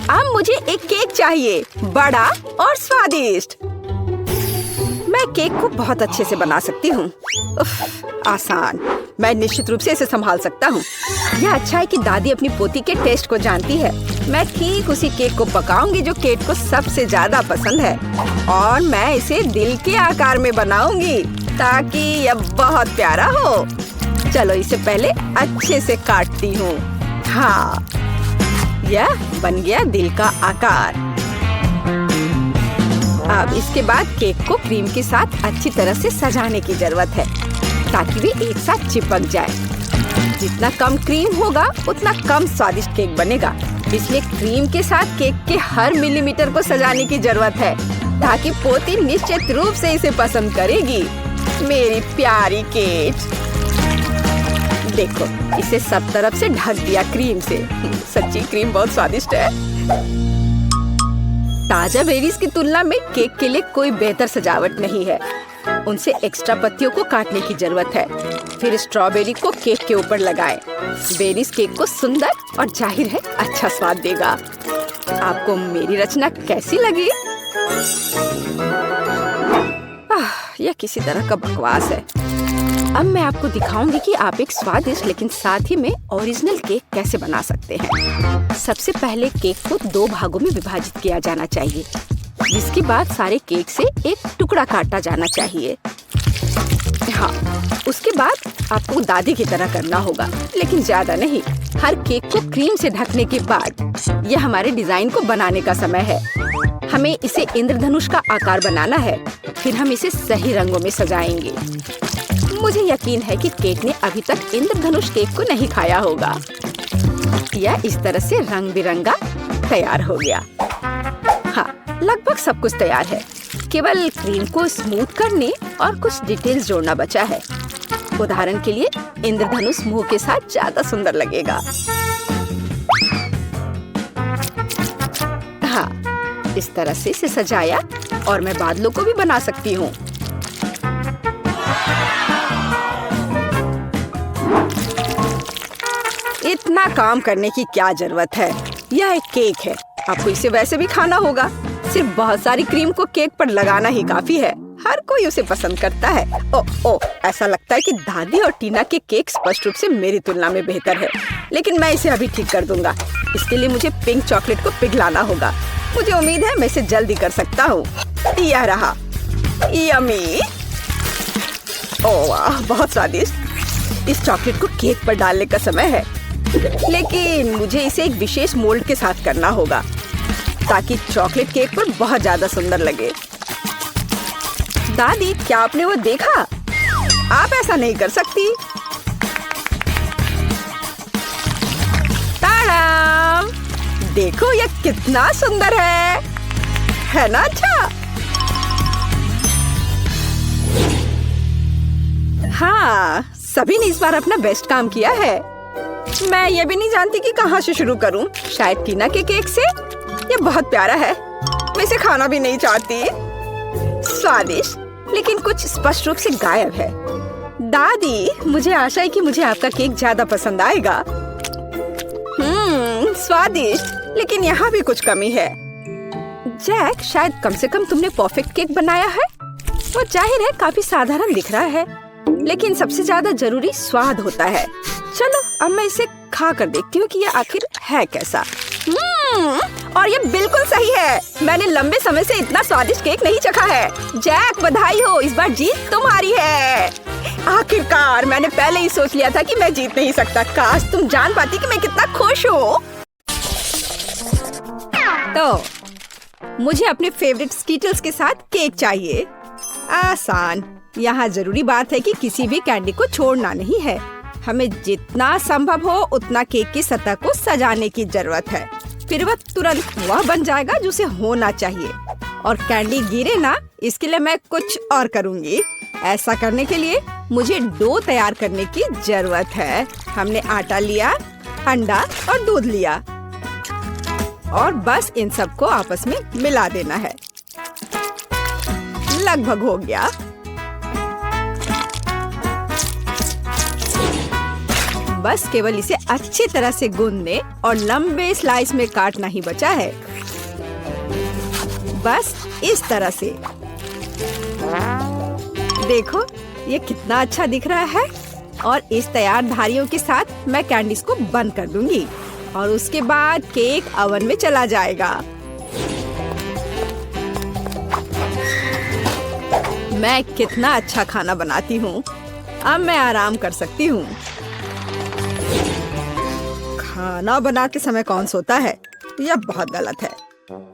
अब मुझे एक केक चाहिए, बड़ा और स्वादिष्ट। मैं केक को बहुत अच्छे से बना सकती हूँ। आसान। मैं निश्चित रूप से इसे संभाल सकता हूँ। यह अच्छा है कि दादी अपनी पोती के टेस्ट को जानती है। मैं ठीक उसी केक को पकाऊंगी जो केट को सबसे ज्यादा पसंद है और मैं इसे दिल के आकार में बनाऊंगी ताकि यह बहुत प्यारा हो। चलो इसे पहले अच्छे से काटती हूँ। हाँ, यह बन गया दिल का आकार। अब इसके बाद केक को क्रीम के साथ अच्छी तरह से सजाने की जरूरत है ताकि वे एक साथ चिपक जाए। जितना कम क्रीम होगा उतना कम स्वादिष्ट केक बनेगा। इसलिए क्रीम के साथ केक के हर मिलीमीटर को सजाने की जरूरत है ताकि पोती निश्चित रूप से इसे पसंद करेगी। मेरी प्यारी केट। देखो, इसे सब तरफ से ढक दिया क्रीम से। सच्ची क्रीम बहुत स्वादिष्ट है। ताजा बेरीज की तुलना में केक के लिए कोई बेहतर सजावट नहीं है। उनसे एक्स्ट्रा पत्तियों को काटने की जरूरत है। फिर स्ट्रॉबेरी को केक के ऊपर लगाएं। बेरीज केक को सुंदर और जाहिर है अच्छा स्वाद देगा। आपको मेरी रचना कैसी लगी? यह किसी तरह का बकवास है। अब मैं आपको दिखाऊंगी कि आप एक स्वादिष्ट लेकिन साथ ही में ओरिजिनल केक कैसे बना सकते हैं। सबसे पहले केक को 2 भागों में विभाजित किया जाना चाहिए, जिसके बाद सारे केक से एक टुकड़ा काटा जाना चाहिए। हाँ, उसके बाद आपको दादी की तरह करना होगा, लेकिन ज्यादा नहीं। हर केक को क्रीम से ढकने के बाद यह हमारे डिजाइन को बनाने का समय है। हमें इसे इंद्रधनुष का आकार बनाना है। फिर हम इसे सही रंगों में सजाएंगे। मुझे यकीन है कि केक ने अभी तक इंद्रधनुष केक को नहीं खाया होगा। यह इस तरह से रंग बिरंगा तैयार हो गया। हाँ, लगभग सब कुछ तैयार है। केवल क्रीम को स्मूथ करने और कुछ डिटेल्स जोड़ना बचा है। उदाहरण के लिए इंद्रधनुष मुंह के साथ ज्यादा सुंदर लगेगा। हाँ, इस तरह से इसे सजाया और मैं बादलों को भी बना सकती हूँ। इतना काम करने की क्या जरूरत है? यह एक केक है, आपको इसे वैसे भी खाना होगा। सिर्फ बहुत सारी क्रीम को केक पर लगाना ही काफी है। हर कोई उसे पसंद करता है। ओ, ऐसा लगता है कि दादी और टीना के केक स्पष्ट रूप से मेरी तुलना में बेहतर है, लेकिन मैं इसे अभी ठीक कर दूंगा। इसके लिए मुझे पिंक चॉकलेट को पिघलाना होगा। मुझे उम्मीद है मैं इसे जल्दी कर सकता हूँ। यह रहा, यम्मी। ओह वाह, बहुत स्वादिष्ट। इस चॉकलेट को केक पर डालने का समय है, लेकिन मुझे इसे एक विशेष मोल्ड के साथ करना होगा ताकि चॉकलेट केक पर बहुत ज्यादा सुंदर लगे। दादी, क्या आपने वो देखा? आप ऐसा नहीं कर सकती। ताड़ाम! देखो यह कितना सुंदर है ना? अच्छा, हाँ, सभी ने इस बार अपना बेस्ट काम किया है। मैं ये भी नहीं जानती कि कहाँ से शुरू करूं। शायद टीना के केक से। ये बहुत प्यारा है, मैं इसे खाना भी नहीं चाहती। स्वादिष्ट, लेकिन कुछ स्पष्ट रूप से गायब है। दादी, मुझे आशा है कि मुझे आपका केक ज्यादा पसंद आएगा। स्वादिष्ट, लेकिन यहाँ भी कुछ कमी है। जैक, शायद कम से कम तुमने परफेक्ट केक बनाया है। वो जाहिर है काफी साधारण दिख रहा है, लेकिन सबसे ज्यादा जरूरी स्वाद होता है। चलो, अब मैं इसे खा कर देखती हूँ कि ये आखिर है कैसा। और ये बिल्कुल सही है। मैंने लंबे समय से इतना स्वादिष्ट केक नहीं चखा है। जैक, बधाई हो, इस बार जीत तुम्हारी है। आखिरकार, मैंने पहले ही सोच लिया था कि मैं जीत नहीं सकता। काश तुम जान पाती कि मैं कितना खुश हूँ। तो मुझे अपने फेवरेट स्कीटल्स के साथ केक चाहिए। आसान। यहाँ जरूरी बात है कि किसी भी कैंडी को छोड़ना नहीं है। हमें जितना संभव हो उतना केक की सतह को सजाने की जरूरत है। फिर वह तुरंत वह बन जाएगा जो उसे होना चाहिए। और कैंडी गिरे ना, इसके लिए मैं कुछ और करूँगी। ऐसा करने के लिए मुझे डो तैयार करने की जरूरत है। हमने आटा लिया, अंडा और दूध लिया, और बस इन सबको आपस में मिला देना है। लगभग हो गया। बस केवल इसे अच्छी तरह से गूंदने और लंबे स्लाइस में काटना ही बचा है। बस इस तरह से। देखो, ये कितना अच्छा दिख रहा है। और इस तैयार धारियों के साथ मैं कैंडीज को बंद कर दूंगी और उसके बाद केक ओवन में चला जाएगा। मैं कितना अच्छा खाना बनाती हूँ। अब मैं आराम कर सकती हूँ। खाना बनाते समय कौन सोता है? यह बहुत गलत है।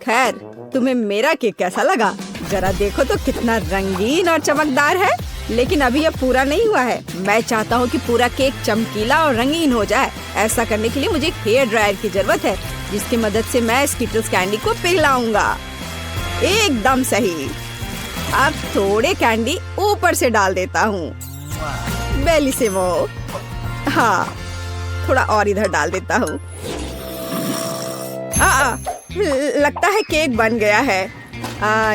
खैर, तुम्हें मेरा केक कैसा लगा? जरा देखो तो कितना रंगीन और चमकदार है। लेकिन अभी यह पूरा नहीं हुआ है। मैं चाहता हूँ कि पूरा केक चमकीला और रंगीन हो जाए। ऐसा करने के लिए मुझे एक हेयर ड्रायर की जरूरत है, जिसकी मदद से मैं स्कीटल्स कैंडी को पिघलाऊंगा। एकदम सही। अब थोड़े कैंडी ऊपर से डाल देता हूँ। बेलिसिमो। हाँ, थोड़ा और इधर डाल देता हूँ। लगता है केक बन गया है।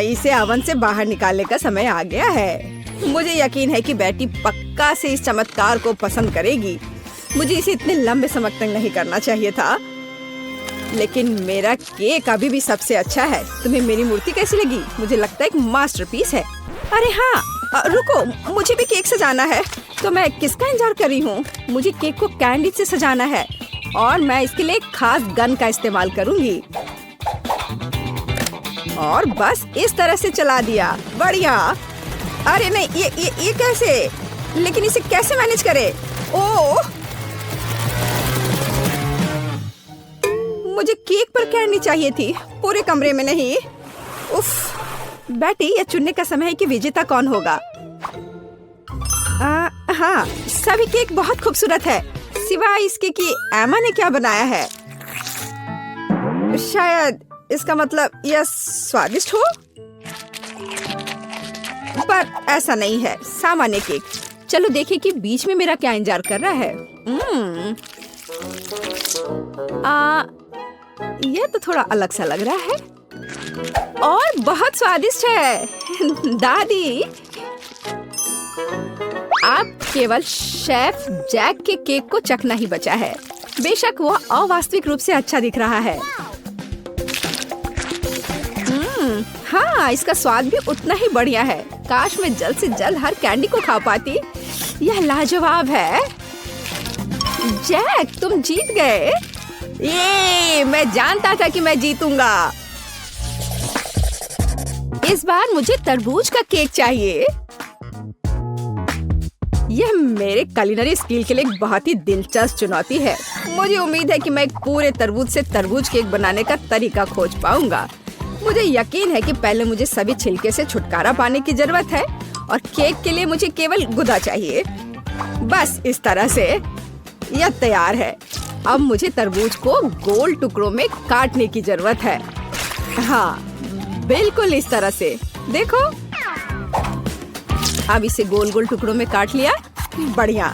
इसे ओवन से बाहर निकालने का समय आ गया है। मुझे यकीन है कि बेटी पक्का से इस चमत्कार को पसंद करेगी। मुझे इसे इतने लंबे समय तक नहीं करना चाहिए था, लेकिन मेरा केक अभी भी सबसे अच्छा है। तुम्हें मेरी मूर्ति कैसी लगी? मुझे लगता है एक मास्टरपीस है। अरे हाँ, रुको, मुझे भी केक सजाना है। तो मैं किसका इंतजार कर रही हूँ? मुझे केक को कैंडी से सजाना है और मैं इसके लिए एक खास गन का इस्तेमाल करूंगी। और बस इस तरह से चला दिया। बढ़िया। अरे नहीं, ये कैसे? लेकिन इसे कैसे मैनेज करे? ओह, मुझे केक पर कैंडी चाहिए थी, पूरे कमरे में नहीं। उफ, बेटी, यह चुनने का समय है कि विजेता कौन होगा। हाँ, सभी केक बहुत खूबसूरत है, सिवाय इसके कि एमा ने क्या बनाया है। शायद इसका मतलब यह स्वादिष्ट हो, पर ऐसा नहीं है। सामान्य केक। चलो देखें कि बीच में मेरा क्या इंतजार कर रहा है। यह तो थोड़ा अलग सा लग रहा है और बहुत स्वादिष्ट है। दादी, आप केवल शेफ जैक के केक को चखना ही बचा है। बेशक वह अवास्तविक रूप से अच्छा दिख रहा है। हाँ, इसका स्वाद भी उतना ही बढ़िया है। काश मैं जल्द से जल्द हर कैंडी को खा पाती। यह लाजवाब है। जैक, तुम जीत गए। ये मैं जानता था कि मैं जीतूंगा। इस बार मुझे तरबूज का केक चाहिए। यह मेरे कुलिनरी स्किल के लिए एक बहुत ही दिलचस्प चुनौती है। मुझे उम्मीद है कि मैं एक पूरे तरबूज से तरबूज केक बनाने का तरीका खोज पाऊंगा। मुझे यकीन है कि पहले मुझे सभी छिलके से छुटकारा पाने की जरूरत है और केक के लिए मुझे केवल गुदा चाहिए। बस इस तरह से यह तैयार है। अब मुझे तरबूज को गोल टुकड़ों में काटने की जरूरत है। हाँ, बिल्कुल इस तरह से। देखो, अब इसे गोल गोल टुकड़ों में काट लिया। बढ़िया।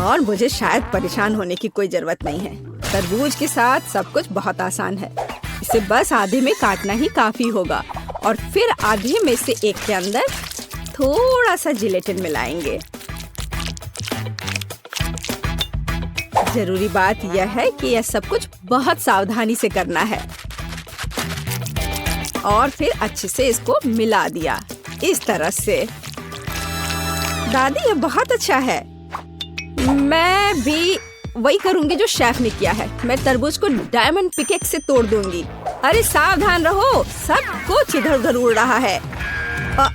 और मुझे शायद परेशान होने की कोई जरूरत नहीं है। तरबूज के साथ सब कुछ बहुत आसान है। इसे बस आधे में काटना ही काफी होगा और फिर आधे में से एक के अंदर थोड़ा सा जिलेटिन मिलाएंगे। जरूरी बात यह है कि यह सब कुछ बहुत सावधानी से करना है। और फिर अच्छे से इसको मिला दिया इस तरह से। दादी, यह बहुत अच्छा है। मैं भी वही करूंगी जो शेफ ने किया है। मैं तरबूज को डायमंड पिकेक्स से तोड़ दूंगी। अरे सावधान रहो, सब कुछ इधर उधर उड़ रहा है।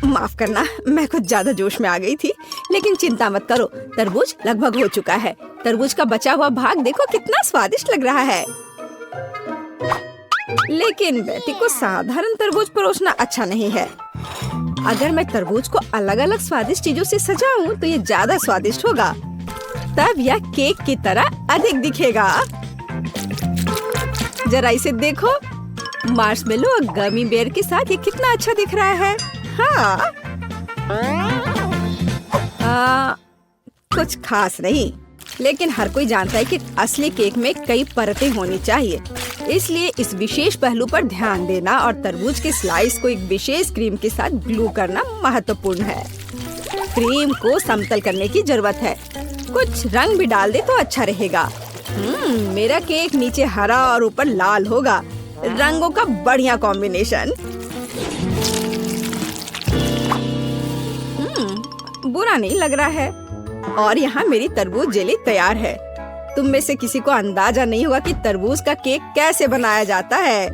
माफ करना, मैं कुछ ज्यादा जोश में आ गई थी। लेकिन चिंता मत करो, तरबूज लगभग हो चुका है। तरबूज का बचा हुआ भाग देखो कितना स्वादिष्ट लग रहा है। लेकिन बेटी को साधारण तरबूज परोसना अच्छा नहीं है। अगर मैं तरबूज को अलग अलग स्वादिष्ट चीजों से सजाऊं तो ये ज्यादा स्वादिष्ट होगा। तब यह केक की तरह अधिक दिखेगा। जरा इसे देखो, मार्शमेलो और गमी बेयर के साथ ये कितना अच्छा दिख रहा है। हाँ, कुछ खास नहीं, लेकिन हर कोई जानता है कि असली केक में कई परतें होनी चाहिए। इसलिए इस विशेष पहलू पर ध्यान देना और तरबूज के स्लाइस को एक विशेष क्रीम के साथ ग्लू करना महत्वपूर्ण है। क्रीम को समतल करने की जरूरत है। कुछ रंग भी डाल दे तो अच्छा रहेगा। मेरा केक नीचे हरा और ऊपर लाल होगा। रंगों का बढ़िया कॉम्बिनेशन। बुरा नहीं लग रहा है। और यहाँ मेरी तरबूज जेली तैयार है। तुम में से किसी को अंदाजा नहीं होगा कि तरबूज का केक कैसे बनाया जाता है।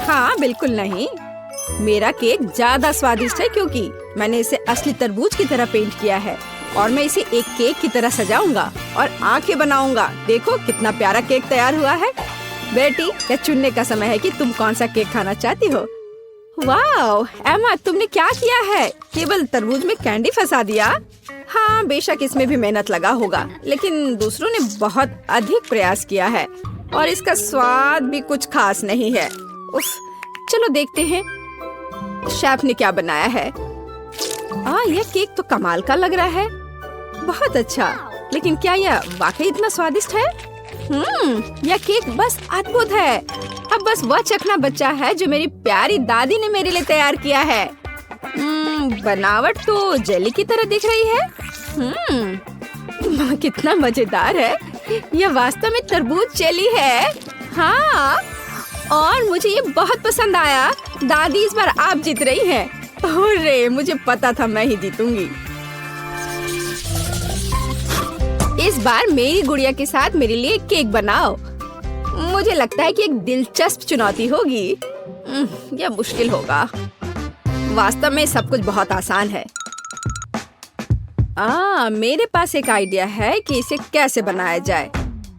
हाँ, बिल्कुल नहीं। मेरा केक ज्यादा स्वादिष्ट है क्योंकि मैंने इसे असली तरबूज की तरह पेंट किया है और मैं इसे एक केक की तरह सजाऊंगा और आंखें बनाऊंगा। देखो कितना प्यारा केक तैयार हुआ है। बेटी, यह चुनने का समय है कि तुम कौन सा केक खाना चाहती हो। वाह एमा, तुमने क्या किया है? केवल तरबूज में कैंडी फंसा दिया। हाँ, बेशक इसमें भी मेहनत लगा होगा, लेकिन दूसरों ने बहुत अधिक प्रयास किया है और इसका स्वाद भी कुछ खास नहीं है। उफ, चलो देखते हैं शेफ ने क्या बनाया है। यह केक तो कमाल का लग रहा है। बहुत अच्छा, लेकिन क्या यह वाकई इतना स्वादिष्ट है? यह केक बस अद्भुत है। अब बस वह चखना बचा है जो मेरी प्यारी दादी ने मेरे लिए तैयार किया है। बनावट तो जेली की तरह दिख रही है। कितना मजेदार है। यह वास्तव में तरबूज जेली है। हाँ, और मुझे ये बहुत पसंद आया। दादी, इस बार आप जीत रही हैं। अरे, मुझे पता था मैं ही जीतूंगी। इस बार मेरी गुड़िया के साथ मेरे लिए केक बनाओ। मुझे लगता है कि एक दिलचस्प चुनौती होगी। यह मुश्किल होगा। वास्तव में सब कुछ बहुत आसान है। मेरे पास एक आइडिया है कि इसे कैसे बनाया जाए।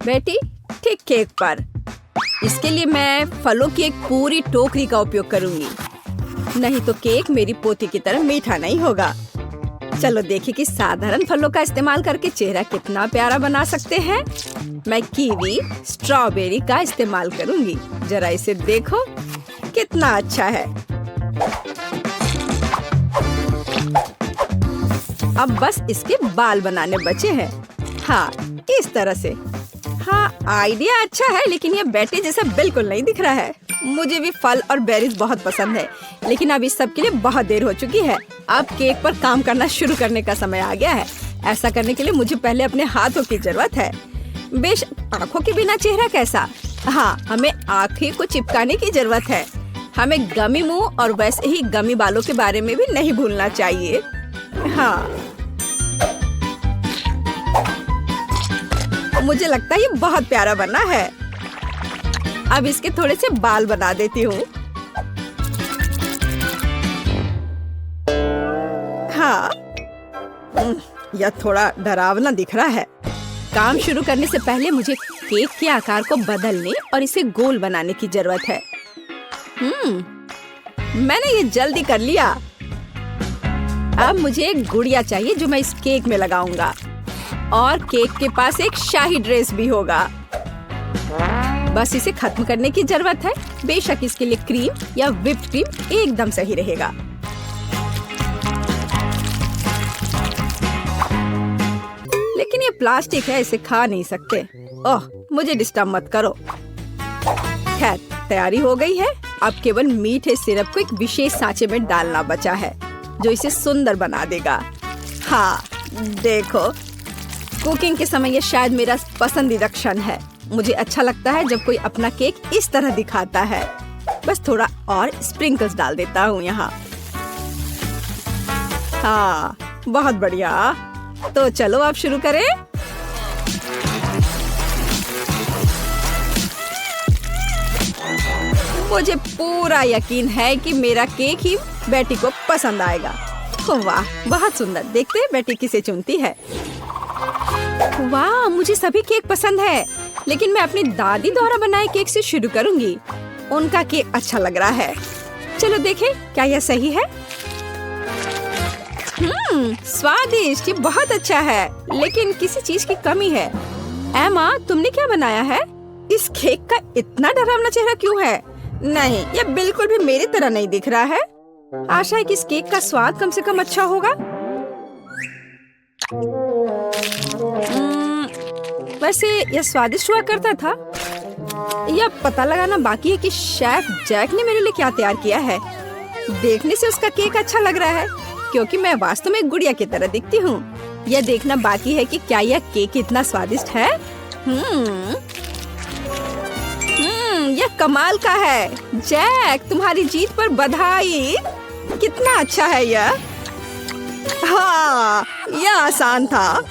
बेटी, ठीक केक पर। इसके लिए मैं फलों की एक पूरी टोकरी का उपयोग करूंगी। नहीं तो केक मेरी पोती की तरह मीठा नहीं होगा। चलो देखिए कि साधारण फलों का इस्तेमाल करके चेहरा कितना प्यारा बना सकते हैं। मैं कीवी, स्ट्रॉबेरी का इस्तेमाल करूंगी। जरा इसे देखो, कितना अच्छा है। अब बस इसके बाल बनाने बचे हैं। हाँ, इस तरह से। हाँ, आइडिया अच्छा है, लेकिन ये बेटी जैसा बिल्कुल नहीं दिख रहा है। मुझे भी फल और बेरीज बहुत पसंद है, लेकिन अब इस सब के लिए बहुत देर हो चुकी है। अब केक पर काम करना शुरू करने का समय आ गया है। ऐसा करने के लिए मुझे पहले अपने हाथों की जरूरत है। बेशक आँखों के बिना चेहरा कैसा? हाँ, हमें आँखें को चिपकाने की जरूरत है। हमें गमी मुंह और वैसे ही गमी बालों के बारे में भी नहीं भूलना चाहिए। हाँ, मुझे लगता है ये बहुत प्यारा बना है। अब इसके थोड़े से बाल बना देती हूँ। हाँ, यह थोड़ा डरावना दिख रहा है। काम शुरू करने से पहले मुझे केक के आकार को बदलने और इसे गोल बनाने की जरूरत है। मैंने ये जल्दी कर लिया। अब मुझे एक गुड़िया चाहिए जो मैं इस केक में लगाऊंगा, और केक के पास एक शाही ड्रेस भी होगा। बस इसे खत्म करने की जरूरत है। बेशक इसके लिए क्रीम या व्हिप्ड क्रीम एकदम सही रहेगा। लेकिन ये प्लास्टिक है, इसे खा नहीं सकते। ओह, मुझे डिस्टर्ब मत करो। खैर, तैयारी हो गई है। अब केवल मीठे सिरप को एक विशेष सांचे में डालना बचा है, जो इसे सुंदर बना देगा। हाँ, देखो, कुकिंग के समय ये शायद मेरा पसंदीदा क्षण है। मुझे अच्छा लगता है जब कोई अपना केक इस तरह दिखाता है। बस थोड़ा और स्प्रिंकल्स डाल देता हूँ यहाँ। हाँ, बहुत बढ़िया। तो चलो अब शुरू करें। मुझे पूरा यकीन है कि मेरा केक ही बेटी को पसंद आएगा। वाह, बहुत सुंदर। देखते हैं बेटी किसे चुनती है। वाह, मुझे सभी केक पसंद है, लेकिन मैं अपनी दादी द्वारा बनाए केक से शुरू करूंगी। उनका केक अच्छा लग रहा है। चलो देखें क्या यह सही है। स्वादिष्ट, ये बहुत अच्छा है, लेकिन किसी चीज की कमी है। एमा, तुमने क्या बनाया है? इस केक का इतना डरावना चेहरा क्यों है? नहीं, यह बिल्कुल भी मेरी तरह नहीं दिख रहा है। आशा है कि इस केक का स्वाद कम से कम अच्छा होगा। वैसे यह स्वादिष्ट हुआ करता था। यह पता लगाना बाकी है कि शेफ जैक ने मेरे लिए क्या तैयार किया है। देखने से उसका केक अच्छा लग रहा है, क्योंकि मैं वास्तव में गुड़िया की तरह दिखती हूँ। यह देखना बाकी है कि क्या यह केक इतना स्वादिष्ट है। यह कमाल का है। जैक, तुम्हारी जीत पर बधाई। कितना अच्छा है यह। हाँ, यह आसान था।